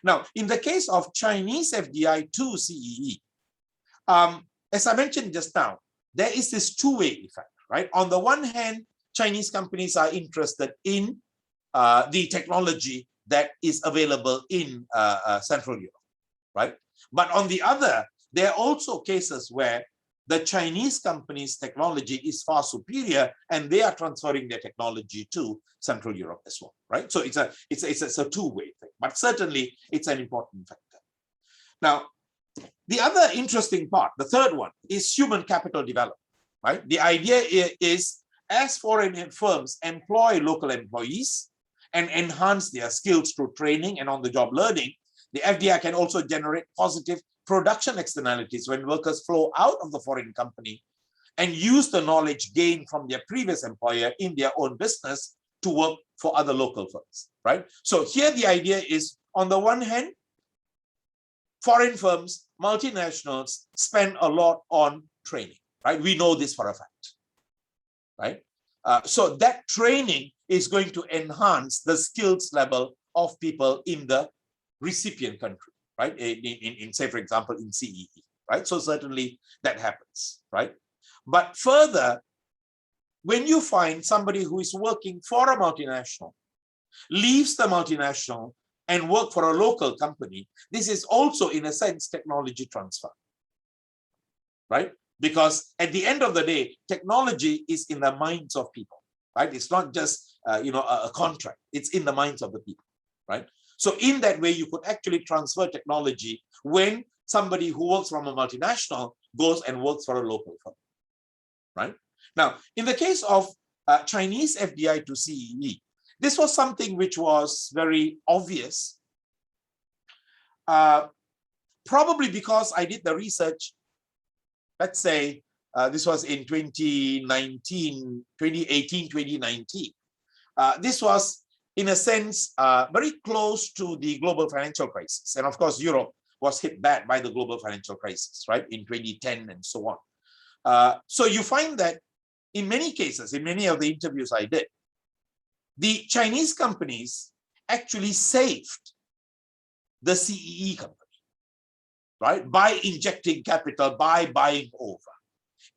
Speaker 1: Now, in the case of Chinese FDI to CEE, as I mentioned just now, there is this two-way effect, right? On the one hand, Chinese companies are interested in the technology that is available in Central Europe, right? But on the other, there are also cases where the Chinese company's technology is far superior and they are transferring their technology to Central Europe as well, right? So it's a two-way thing, but certainly it's an important factor. Now, the other interesting part, the third one, is human capital development, right? The idea is as foreign firms employ local employees and enhance their skills through training and on-the-job learning, the FDI can also generate positive production externalities when workers flow out of the foreign company and use the knowledge gained from their previous employer in their own business to work for other local firms, right? So here the idea is, on the one hand, foreign firms, multinationals spend a lot on training, right? We know this for a fact, right? So that training is going to enhance the skills level of people in the recipient country, right? In say, for example, in CEE, right? So certainly that happens, right? But further, when you find somebody who is working for a multinational, leaves the multinational and work for a local company, this is also, in a sense, technology transfer, right? Because at the end of the day, technology is in the minds of people, right? It's not just a contract, it's in the minds of the people, right? So in that way, you could actually transfer technology when somebody who works from a multinational goes and works for a local firm, right? Now, in the case of Chinese FDI to CEE, this was something which was very obvious, probably because I did the research, let's say this was in 2018, 2019. This was, in a sense, very close to the global financial crisis. And of course, Europe was hit bad by the global financial crisis, right, in 2010 and so on. So you find that in many cases, in many of the interviews I did, the Chinese companies actually saved the CEE company, right, by injecting capital, by buying over.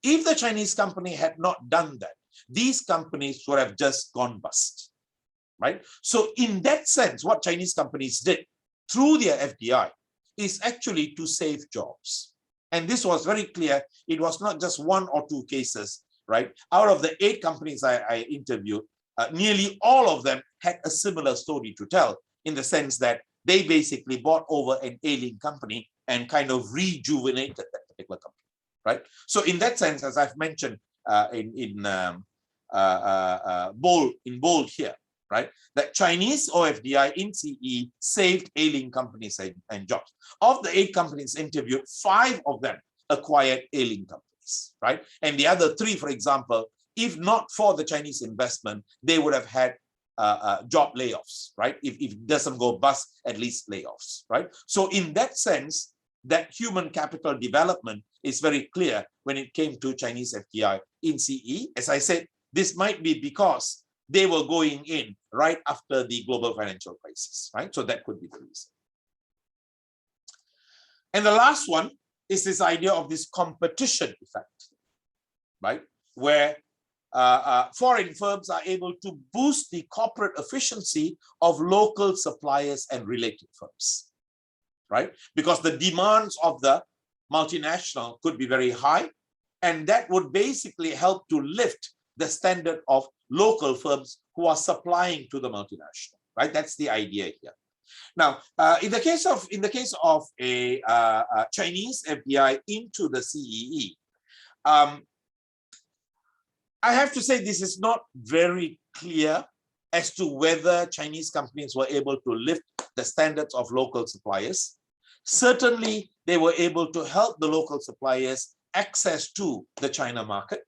Speaker 1: If the Chinese company had not done that, these companies would have just gone bust, right? So in that sense, what Chinese companies did through their FDI is actually to save jobs. And this was very clear. It was not just one or two cases, right? Out of the 8 companies I interviewed, nearly all of them had a similar story to tell, in the sense that they basically bought over an ailing company and kind of rejuvenated that particular company, right? So in that sense, as I've mentioned in bold here, right, that Chinese OFDI in CE saved ailing companies and jobs. Of the 8 companies interviewed, 5 of them acquired ailing companies, right? And the other 3, for example, if not for the Chinese investment, they would have had job layoffs, right? If it doesn't go bust, at least layoffs, right? So in that sense, that human capital development is very clear when it came to Chinese FDI in CE. As I said, this might be because they were going in right after the global financial crisis, right? So that could be the reason. And the last one is this idea of this competition effect, right? Where foreign firms are able to boost the corporate efficiency of local suppliers and related firms, right? Because the demands of the multinational could be very high, and that would basically help to lift the standard of local firms who are supplying to the multinational, right? That's the idea here. Now, in the case of a Chinese FDI into the CEE, I have to say this is not very clear as to whether Chinese companies were able to lift the standards of local suppliers. Certainly, they were able to help the local suppliers access to the China market,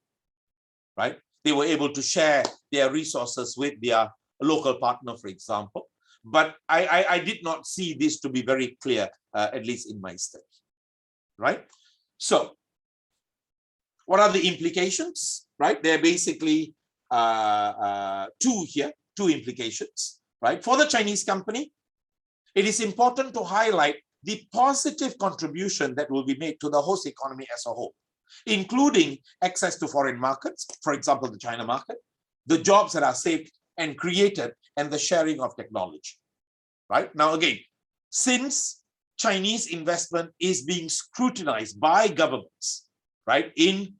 Speaker 1: right? They were able to share their resources with their local partner, for example. But I did not see this to be very clear, at least in my study, right? So what are the implications, right? There are basically two implications, right? For the Chinese company, it is important to highlight the positive contribution that will be made to the host economy as a whole, including access to foreign markets, for example, the China market, the jobs that are saved and created, and the sharing of technology, right? Now, again, since Chinese investment is being scrutinized by governments, right, in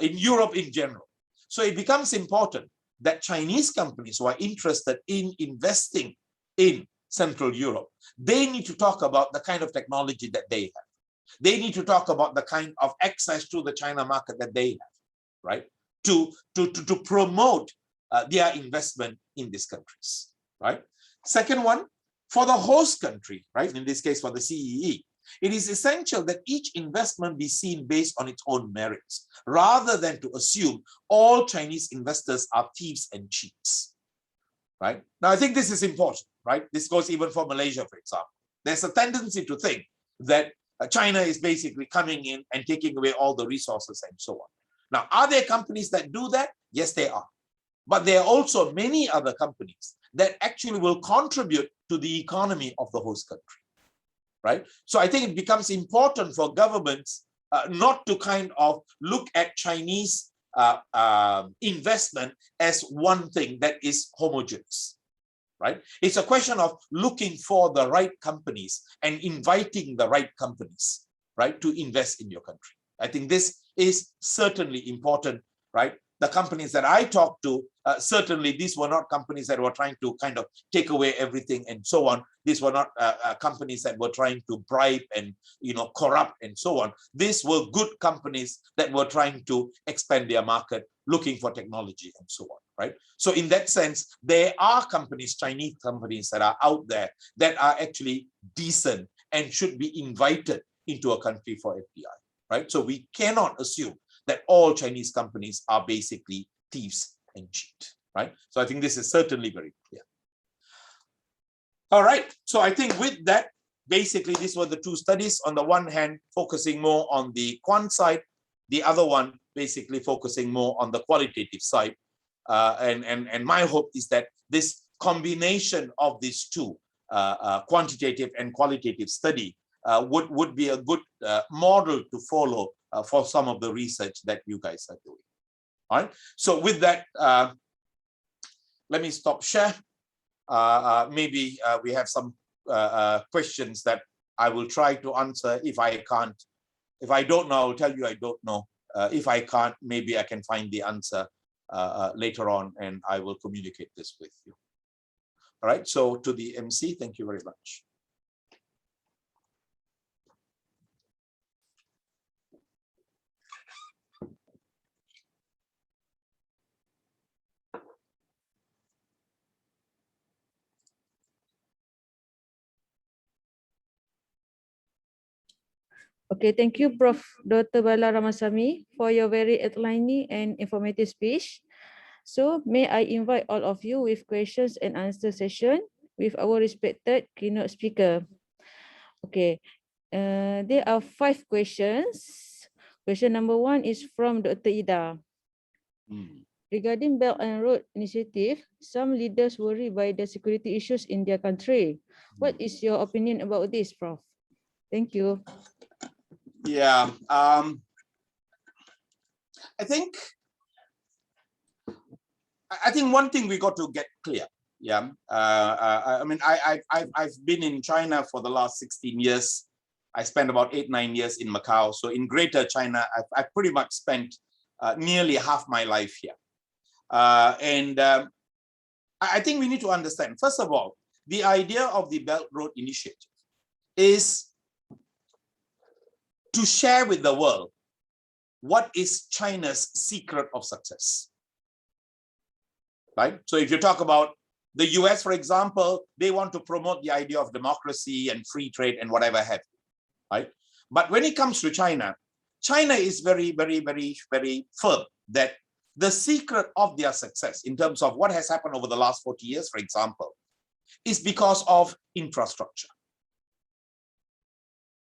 Speaker 1: Europe in general. So it becomes important that Chinese companies who are interested in investing in Central Europe, they need to talk about the kind of technology that they have. They need to talk about the kind of access to the China market that they have, right, to promote their investment in these countries, right? Second one, for the host country, right, in this case for the CEE, it is essential that each investment be seen based on its own merits, rather than to assume all Chinese investors are thieves and cheats, right? Now, I think this is important, right? This goes even for Malaysia, for example. There's a tendency to think that China is basically coming in and taking away all the resources and so on. Now, are there companies that do that? Yes, there are. But there are also many other companies that actually will contribute to the economy of the host country, right? So I think it becomes important for governments not to kind of look at Chinese investment as one thing that is homogeneous, right? It's a question of looking for the right companies and inviting the right companies, right, to invest in your country. I think this is certainly important, right? The companies that I talked to, certainly these were not companies that were trying to kind of take away everything and so on. These were not companies that were trying to bribe and, you know, corrupt and so on. These were good companies that were trying to expand their market, looking for technology and so on, right? So in that sense, there are companies, Chinese companies that are out there that are actually decent and should be invited into a country for FDI, right? So we cannot assume that all Chinese companies are basically thieves and cheat, right? So I think this is certainly very clear. All right, so I think with that, basically these were the two studies. On the one hand, focusing more on the quant side, the other one basically focusing more on the qualitative side. And my hope is that this combination of these two, quantitative and qualitative study, would be a good model to follow for some of the research that you guys are doing. All right. So with that, let me stop share. Maybe we have some questions that I will try to answer. If I can't, if I don't know, I'll tell you I don't know. If I can't, maybe I can find the answer later on, and I will communicate this with you. All right. So to the MC, thank you very much.
Speaker 3: Okay, thank you, Prof. Dr. Bala Ramasamy, for your very enlightening and informative speech. So may I invite all of you with questions and answer session with our respected keynote speaker. Okay, there are 5 questions. Question number 1 is from Dr. Ida. Regarding Belt and Road Initiative, some leaders worry by the security issues in their country. What is your opinion about this, Prof? Thank you.
Speaker 1: Yeah, I think one thing we got to get clear. Yeah, I mean, I've been in China for the last 16 years. I spent about 8-9 years in Macau. So in Greater China, I've pretty much spent nearly half my life here. I think we need to understand, first of all, the idea of the Belt Road Initiative is to share with the world what is China's secret of success, right? So if you talk about the US, for example, they want to promote the idea of democracy and free trade and whatever have you, right? But when it comes to China, China is very, very, very, very firm that the secret of their success in terms of what has happened over the last 40 years, for example, is because of infrastructure,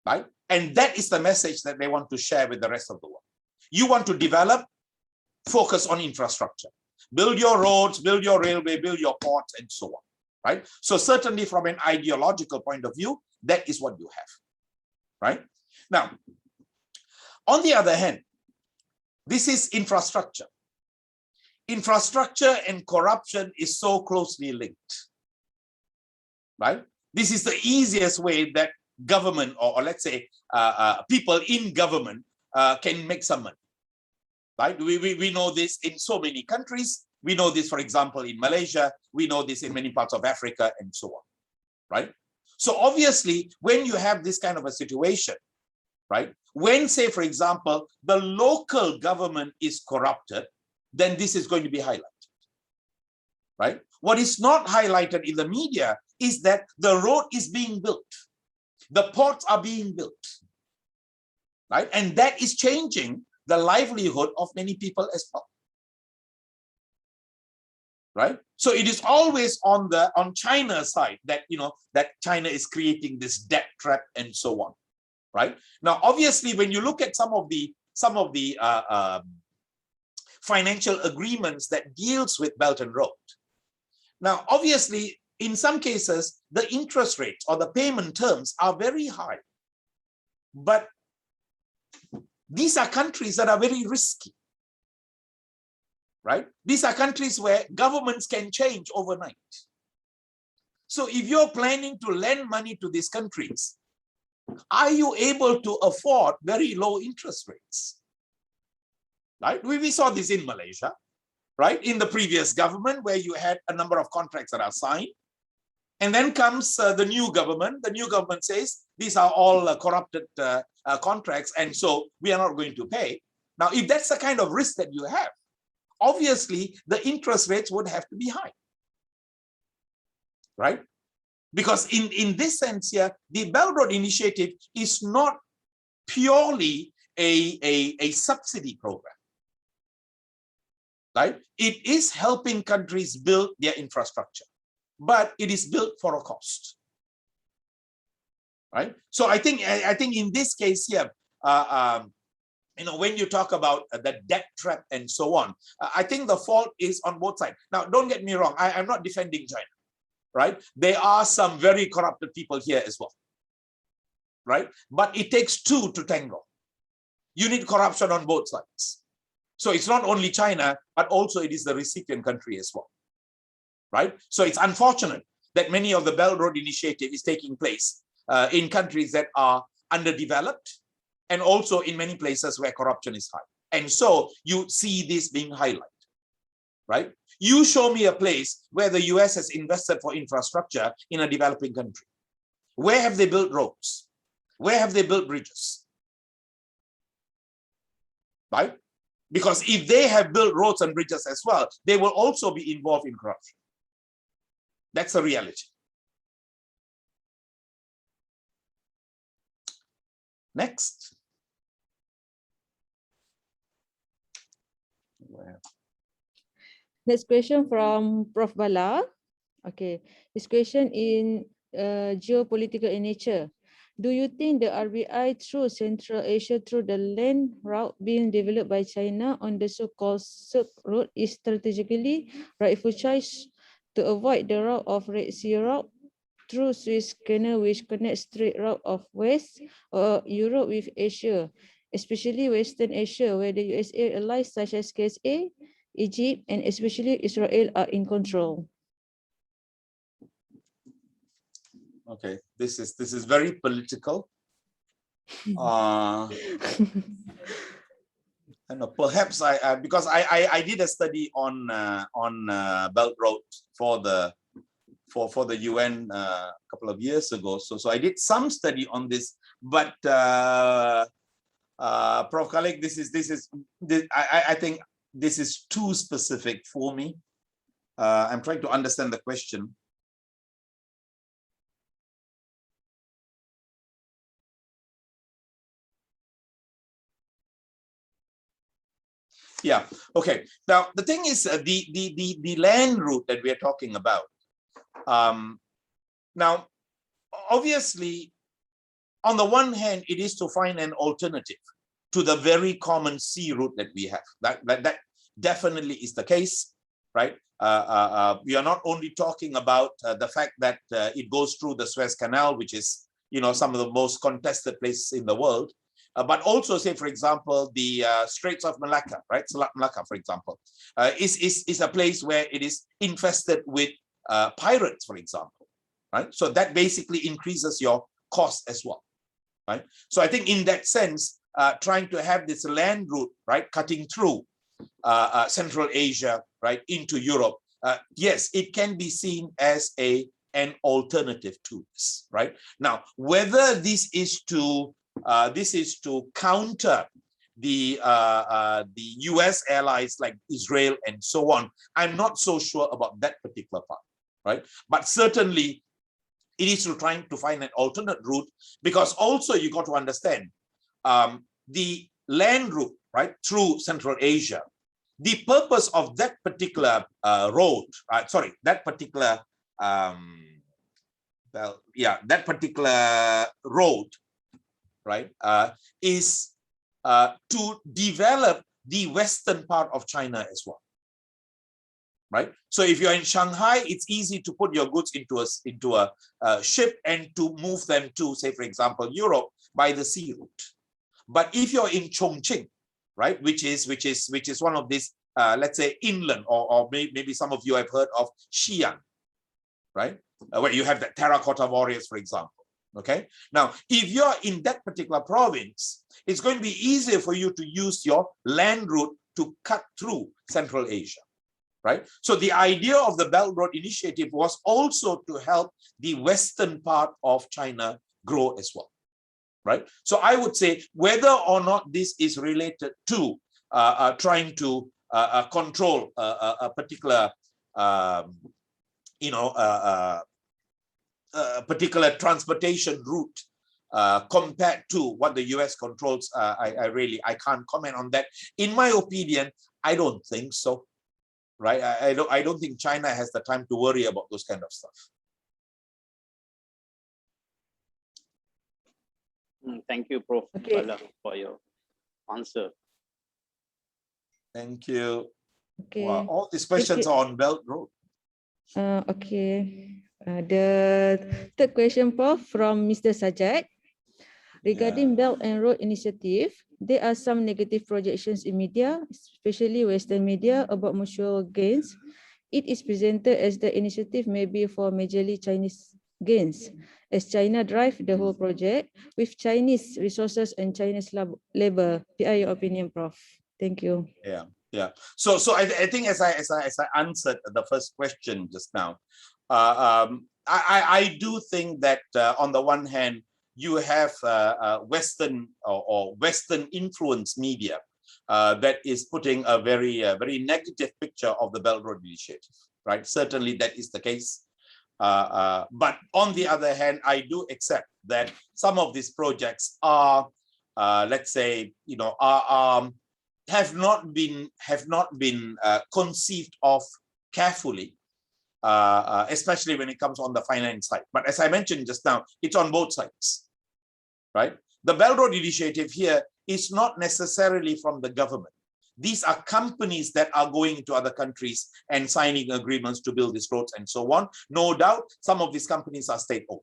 Speaker 1: right? And that is the message that they want to share with the rest of the world. You want to develop, focus on infrastructure. Build your roads, build your railway, build your ports, and so on, right? So certainly from an ideological point of view, that is what you have, right? Now, on the other hand, this is infrastructure. Infrastructure and corruption is so closely linked, right? This is the easiest way that government or let's say people in government can make some money, right? We know this in so many countries. We know this, for example, in Malaysia. We know this in many parts of Africa and so on, right? So obviously, when you have this kind of a situation, right? When, say, for example, the local government is corrupted, then this is going to be highlighted, right? What is not highlighted in the media is that the road is being built. The ports are being built, right? And that is changing the livelihood of many people as well, right? So it is always on China's side that, that China is creating this debt trap and so on, right? Now, obviously, when you look at some of the financial agreements that deals with Belt and Road, now, obviously, in some cases, the interest rates or the payment terms are very high. But these are countries that are very risky, right? These are countries where governments can change overnight. So if you're planning to lend money to these countries, are you able to afford very low interest rates? Right? We saw this in Malaysia, right? In the previous government where you had a number of contracts that are signed. And then comes the new government. The new government says, these are all corrupted contracts, and so we are not going to pay. Now, if that's the kind of risk that you have, obviously the interest rates would have to be high, right? Because in this sense here, the Belt Road Initiative is not purely a subsidy program, right? It is helping countries build their infrastructure, but it is built for a cost, right? So I think in this case here, when you talk about the debt trap and so on, I think the fault is on both sides. Now, don't get me wrong, I'm not defending China, right? There are some very corrupted people here as well, right? But it takes two to tango. You need corruption on both sides. So it's not only China, but also it is the recipient country as well, right? So it's unfortunate that many of the Belt Road Initiative is taking place in countries that are underdeveloped, and also in many places where corruption is high. And so you see this being highlighted, right? You show me a place where the US has invested for infrastructure in a developing country. Where have they built roads? Where have they built bridges? Right? Because if they have built roads and bridges as well, they will also be involved in corruption. That's a reality. Next.
Speaker 3: Next question from Prof. Bala. Okay, this question in geopolitical in nature. Do you think the RBI through Central Asia through the land route being developed by China on the so-called Silk Road is strategically rightful choice to avoid the route of Red Sea route through Suez Canal, which connects trade route of West or Europe with Asia, especially Western Asia, where the USA allies such as KSA, Egypt, and especially Israel are in control?
Speaker 1: Okay, this is very political. And perhaps because I did a study on Belt Road for the UN a couple of years ago. So I did some study on this, but Prof. Khalid, I think this is too specific for me. I'm trying to understand the question. Yeah, okay. Now, the thing is, the land route that we are talking about. Now, obviously, on the one hand, it is to find an alternative to the very common sea route that we have. That definitely is the case, right? We are not only talking about the fact that it goes through the Suez Canal, which is, some of the most contested places in the world, but also, say, for example, the Straits of Malacca, right? Selat Malacca, for example, is a place where it is infested with pirates, for example, right? So that basically increases your cost as well, right? So I think in that sense, trying to have this land route, right, cutting through Central Asia, right, into Europe, yes, it can be seen as an alternative to this, right? Now, whether this is to counter the US allies like Israel and so on, I'm not so sure about that particular part, right? But certainly it is to trying to find an alternate route, because also you got to understand the land route, right, through Central Asia. The purpose of that particular road, that particular road, right, is to develop the western part of China as well, right? So if you're in Shanghai, it's easy to put your goods into a ship and to move them to, say, for example, Europe by the sea route. But if you're in Chongqing, right, which is one of these, let's say, inland, or maybe some of you have heard of Xi'an, right, where you have the terracotta warriors, for example. Okay, now if you're in that particular province, it's going to be easier for you to use your land route to cut through Central Asia, right? So the idea of the Belt Road Initiative was also to help the western part of China grow as well, right? So I would say whether or not this is related to trying to control a particular, particular transportation route compared to what the US controls, I can't comment on that. In my opinion, I don't think so, right? I don't think China has the time to worry about those kind of stuff.
Speaker 4: Thank you, Prof. Bala, for your answer.
Speaker 1: Thank you.
Speaker 3: Okay.
Speaker 1: Wow, all these questions are on Belt Road.
Speaker 3: Okay. The third question, Prof, from Mr. Sajad. Regarding Belt and Road Initiative, there are some negative projections in media, especially Western media, about mutual gains. It is presented as the initiative may be for majorly Chinese gains, as China drive the whole project with Chinese resources and Chinese labor. PI, your opinion, Prof. Thank you.
Speaker 1: Yeah. So I think as I answered the first question just now, I do think that on the one hand, you have Western or Western influenced media that is putting a very negative picture of the Belt Road Initiative, right? Certainly that is the case. But on the other hand, I do accept that some of these projects are, let's say, have not been conceived of carefully, especially when it comes on the finance side. But as I mentioned just now, it's on both sides, right? The Belt Road Initiative here is not necessarily from the government. These are companies that are going into other countries and signing agreements to build these roads and so on. No doubt, some of these companies are state-owned,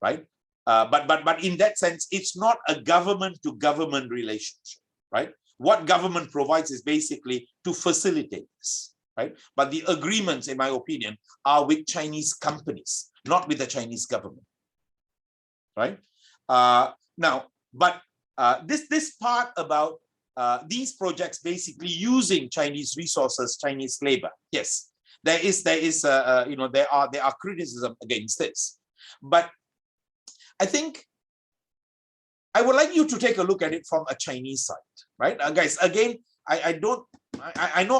Speaker 1: right? But in that sense, it's not a government-to-government relationship, right? What government provides is basically to facilitate this, right? But the agreements, in my opinion, are with Chinese companies, not with the Chinese government, right? This part about these projects basically using Chinese resources, Chinese labor, yes, there are criticism against this, but I think I would like you to take a look at it from a Chinese side, right? Guys, again, I know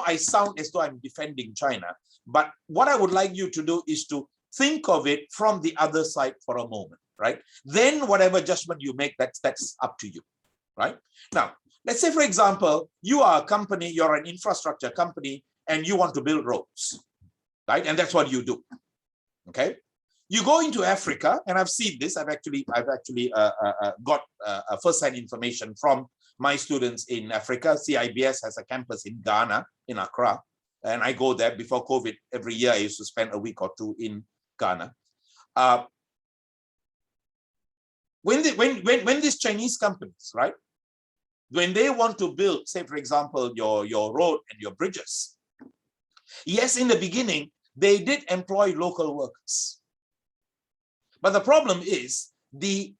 Speaker 1: I sound as though I'm defending China, but what I would like you to do is to think of it from the other side for a moment, right? Then whatever judgment you make, that's up to you, right? Now, let's say, for example, you are a company, you're an infrastructure company, and you want to build roads, right? And that's what you do, okay? You go into Africa, and I've seen this. I've actually got first-hand information from my students in Africa. CIBS has a campus in Ghana, in Accra, and I go there before COVID. Every year, I used to spend a week or two in Ghana. When these Chinese companies, right, when they want to build, say, for example, your road and your bridges, yes, in the beginning, they did employ local workers. But the problem is the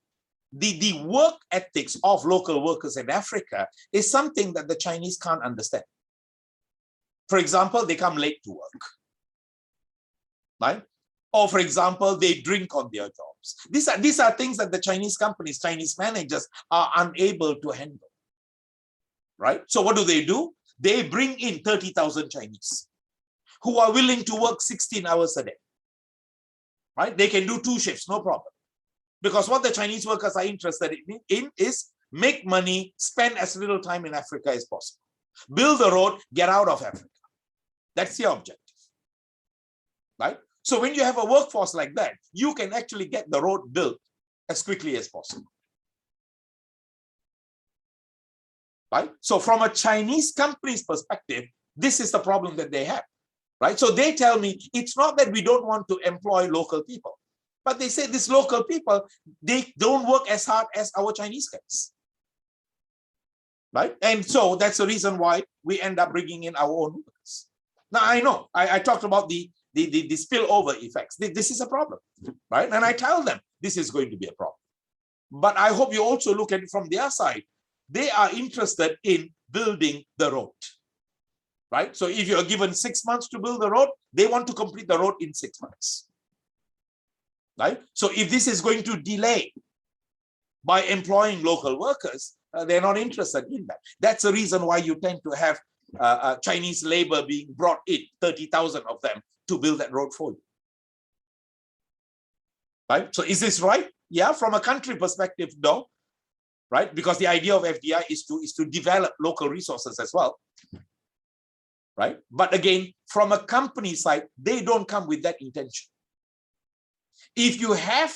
Speaker 1: work ethics of local workers in Africa is something that the Chinese can't understand. For example, they come late to work, right? Or for example, they drink on their jobs. These are things that the Chinese companies, Chinese managers are unable to handle, right? So what do? They bring in 30,000 Chinese who are willing to work 16 hours a day, right? They can do 2 shifts, no problem. Because what the Chinese workers are interested in is make money, spend as little time in Africa as possible. Build the road, get out of Africa. That's the objective, right? So when you have a workforce like that, you can actually get the road built as quickly as possible, right? So from a Chinese company's perspective, this is the problem that they have, right? So they tell me it's not that we don't want to employ local people, but they say these local people, they don't work as hard as our Chinese guys, right? And so that's the reason why we end up bringing in our own workers. Now, I know, I talked about the spillover effects. This is a problem, right? And I tell them this is going to be a problem. But I hope you also look at it from their side. They are interested in building the road, right? So if you're given 6 months to build the road, they want to complete the road in 6 months, right? So if this is going to delay by employing local workers, they're not interested in that. That's the reason why you tend to have Chinese labor being brought in, 30,000 of them, to build that road for you, right? So is this right? Yeah, from a country perspective, no, right? Because the idea of FDI is to develop local resources as well, right? But again, from a company side, they don't come with that intention. If you have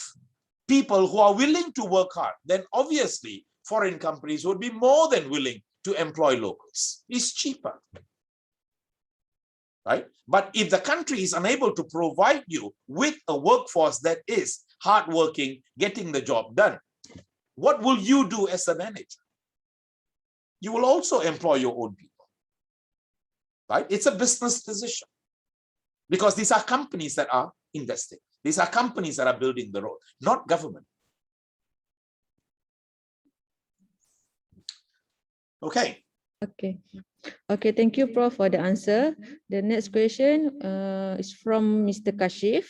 Speaker 1: people who are willing to work hard, then obviously foreign companies would be more than willing to employ locals. It's cheaper, right? But if the country is unable to provide you with a workforce that is hardworking, getting the job done, what will you do as a manager? You will also employ your own people, right? It's a business decision because these are companies that are investing. These are companies that are building the road, not government. Okay.
Speaker 3: Okay, thank you, Prof, for the answer. The next question is from Mr. Kashif.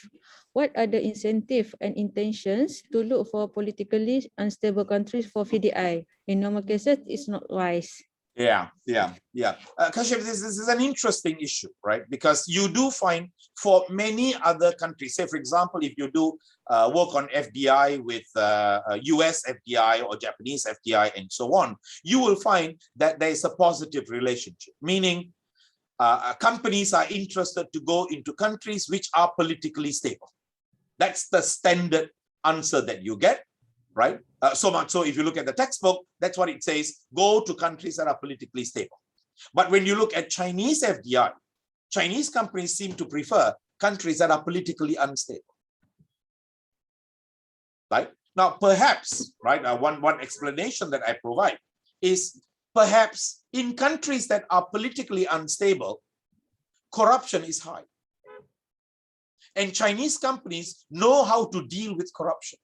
Speaker 3: What are the incentives and intentions to look for politically unstable countries for VDI? In normal cases, it's not wise.
Speaker 1: Yeah. Kashif, this is an interesting issue, right? Because you do find for many other countries, say, for example, if you do work on FDI with US FDI or Japanese FDI and so on, you will find that there is a positive relationship, meaning companies are interested to go into countries which are politically stable. That's the standard answer that you get, right? So much so if you look at the textbook, that's what it says, go to countries that are politically stable. But when you look at Chinese FDI, Chinese companies seem to prefer countries that are politically unstable. Right? Now, perhaps, right, one explanation that I provide is perhaps in countries that are politically unstable, corruption is high. And Chinese companies know how to deal with corruption.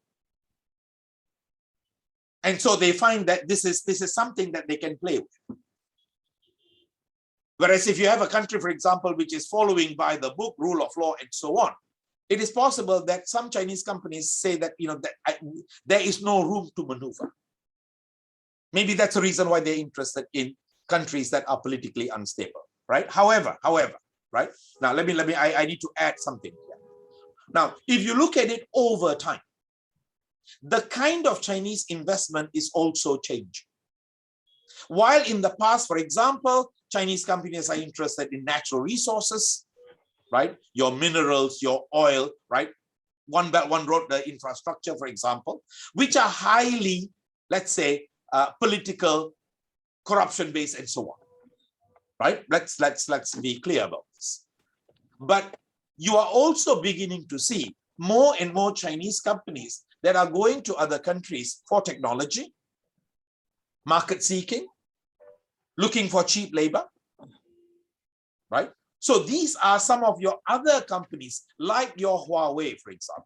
Speaker 1: And so they find that this is something that they can play with. Whereas if you have a country, for example, which is following by the book, rule of law, and so on, it is possible that some Chinese companies say that, there is no room to maneuver. Maybe that's the reason why they're interested in countries that are politically unstable, right? However, right? Now, I need to add something here. Now, if you look at it over time, the kind of Chinese investment is also changing. While in the past, for example, Chinese companies are interested in natural resources, right? Your minerals, your oil, right? One Belt, One Road, the infrastructure, for example, which are highly, let's say, political, corruption-based, and so on, right? Let's be clear about this. But you are also beginning to see more and more Chinese companies that are going to other countries for technology, market seeking, looking for cheap labor, right? So these are some of your other companies, like your Huawei, for example,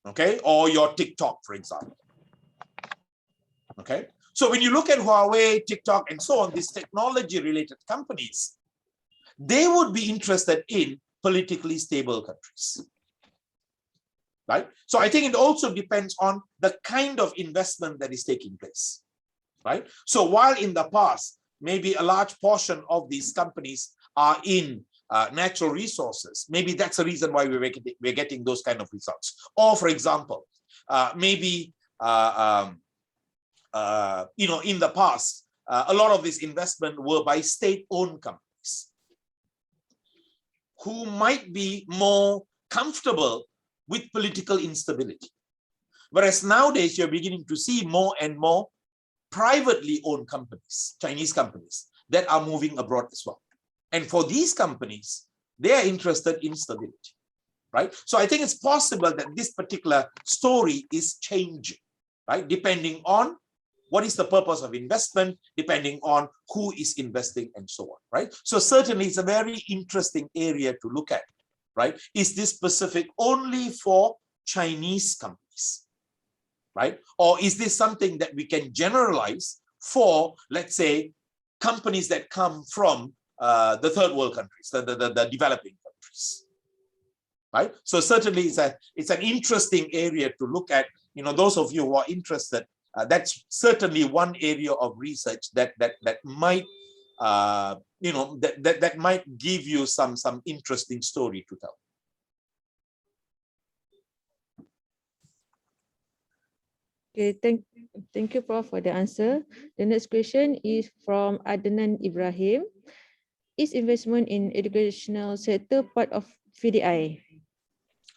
Speaker 1: okay, or your TikTok, for example. Okay, so when you look at Huawei, TikTok, and so on, these technology-related companies, they would be interested in politically stable countries, right? So I think it also depends on the kind of investment that is taking place, right? So while in the past, maybe a large portion of these companies are in natural resources, maybe that's the reason why we're getting those kind of results. Or for example, maybe you know, in the past, a lot of this investment were by state-owned companies who might be more comfortable with political instability. Whereas nowadays, you're beginning to see more and more privately owned companies, Chinese companies, that are moving abroad as well. And for these companies, they are interested in stability, right? So I think it's possible that this particular story is changing, right? Depending on what is the purpose of investment, depending on who is investing and so on, right? So certainly it's a very interesting area to look at, right? Is this specific only for Chinese companies, right? Or is this something that we can generalize for, let's say, companies that come from the third world countries, the developing countries, right? So certainly it's an interesting area to look at. You know, those of you who are interested, that's certainly one area of research that might, you know, that might give you some interesting story to tell.
Speaker 3: Okay, thank you, Prof, for the answer. The next question is from Adnan Ibrahim. Is investment in educational sector part of VDI?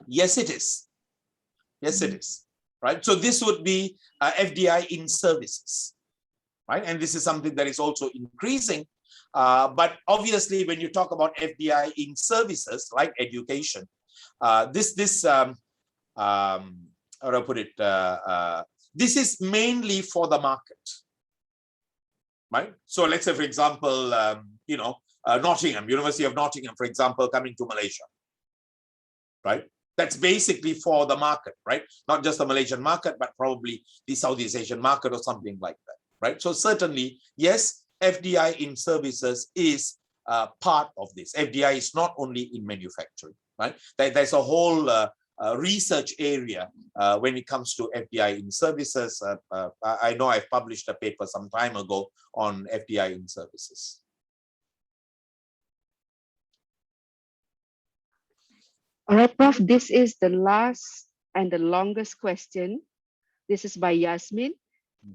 Speaker 1: Yes, it is. Yes, it is. Right. So this would be FDI in services, right? And this is something that is also increasing. But obviously, when you talk about FDI in services like education, how do I put it? This is mainly for the market, right? So let's say, for example, you know, Nottingham, University of Nottingham, for example, coming to Malaysia, right? That's basically for the market, right? Not just the Malaysian market, but probably the Southeast Asian market or something like that, right? So certainly, yes, FDI in services is part of this. FDI is not only in manufacturing, right? There's a whole research area when it comes to FDI in services. I know I've published a paper some time ago on FDI in services.
Speaker 5: All right, Prof, this is the last and the longest question. This is by Yasmin.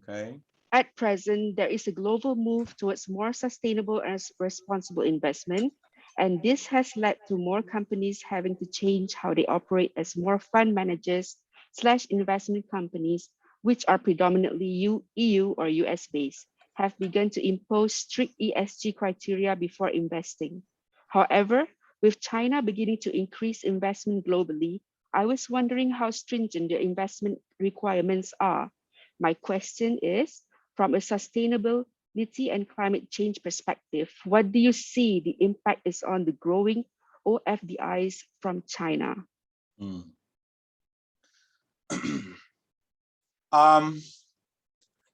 Speaker 1: Okay.
Speaker 5: At present, there is a global move towards more sustainable and responsible investment, and this has led to more companies having to change how they operate as more fund managers / investment companies, which are predominantly EU or US based, have begun to impose strict ESG criteria before investing. However, with China beginning to increase investment globally, I was wondering how stringent the investment requirements are. My question is, from a sustainability and climate change perspective, what do you see the impact is on the growing OFDIs from China?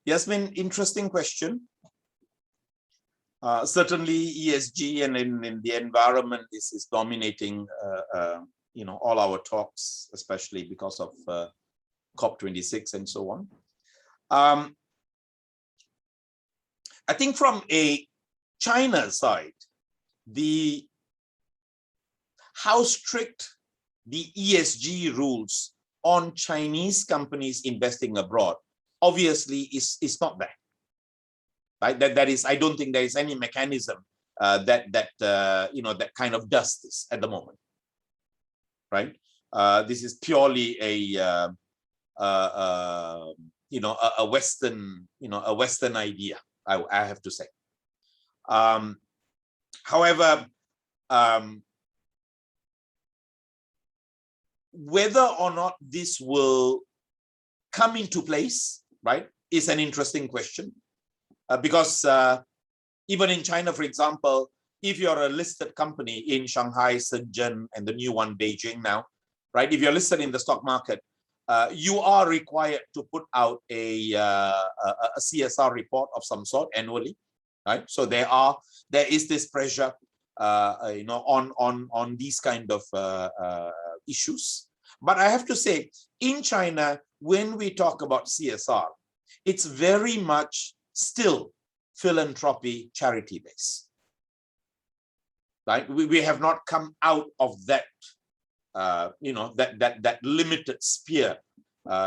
Speaker 1: Yasmin, interesting question. Certainly ESG and in the environment is dominating you know, all our talks, especially because of COP26 and so on. I think from a China side, how strict the ESG rules on Chinese companies investing abroad obviously is not there. Right? That is, I don't think there is any mechanism that you know, that kind of does this at the moment. Right? This is purely a you know, a Western, you know, a Western idea, I have to say. However, whether or not this will come into place, right, is an interesting question. Because even in China, for example, if you're a listed company in Shanghai, Shenzhen, and the new one, Beijing now, right? If you're listed in the stock market, you are required to put out a CSR report of some sort annually, right? So there is this pressure, on these kind of issues. But I have to say, in China, when we talk about CSR, it's very much still philanthropy, charity based. Right? We have not come out of that, that limited sphere,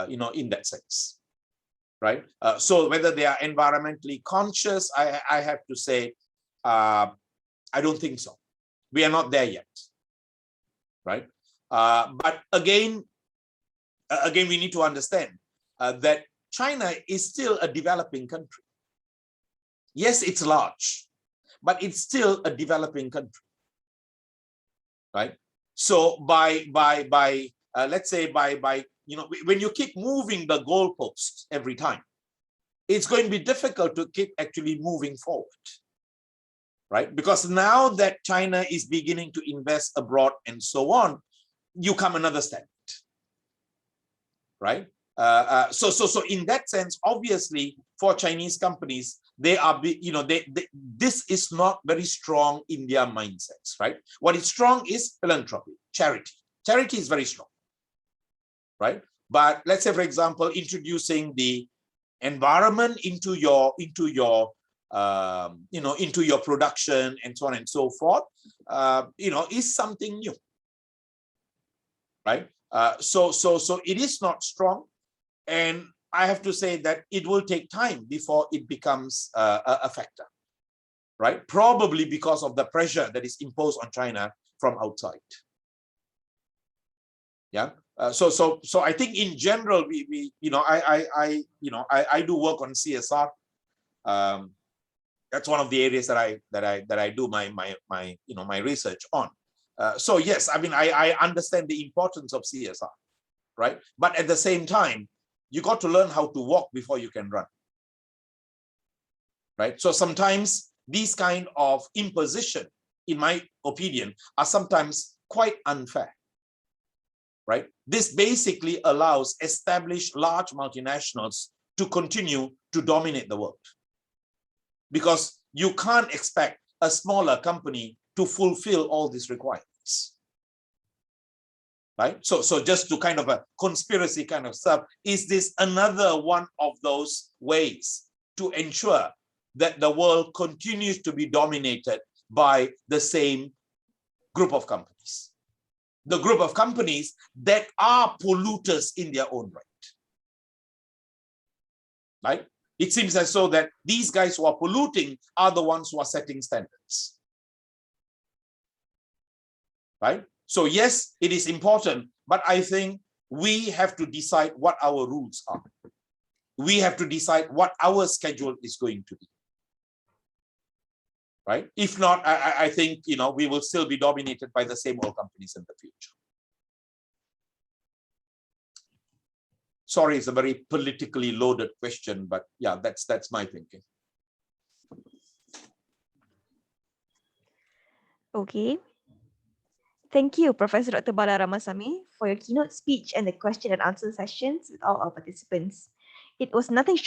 Speaker 1: in that sense, right? So whether they are environmentally conscious, I have to say, I don't think so. We are not there yet, right? But again, we need to understand that China is still a developing country. Yes, it's large, but it's still a developing country, right? So let's say when you keep moving the goalposts every time, it's going to be difficult to keep actually moving forward, right? Because now that China is beginning to invest abroad and so on, you come another step, right? So in that sense, obviously, for Chinese companies, they are, this is not very strong in their mindsets, right? What is strong is philanthropy, charity. Charity is very strong, right? But let's say, for example, introducing the environment into your production and so on and so forth, is something new, right? So it is not strong, and I have to say that it will take time before it becomes a factor, right? Probably because of the pressure that is imposed on China from outside. Yeah. So I think in general, I do work on CSR. That's one of the areas that I do my research on. So yes, I mean, I understand the importance of CSR, right? But at the same time, you got to learn how to walk before you can run, right? So sometimes these kind of imposition, in my opinion, are sometimes quite unfair, right? This basically allows established large multinationals to continue to dominate the world, because you can't expect a smaller company to fulfill all these requirements. Right? So just to kind of a conspiracy kind of stuff, is this another one of those ways to ensure that the world continues to be dominated by the same group of companies? The group of companies that are polluters in their own right. Right? It seems as though that these guys who are polluting are the ones who are setting standards. Right? So yes, it is important, but I think we have to decide what our rules are. We have to decide what our schedule is going to be. Right? If not, I think, we will still be dominated by the same old companies in the future. Sorry, it's a very politically loaded question, but yeah, that's my thinking.
Speaker 6: Okay. Thank you, Professor Dr. Bala Ramasamy, for your keynote speech and the question and answer sessions with all our participants. It was nothing short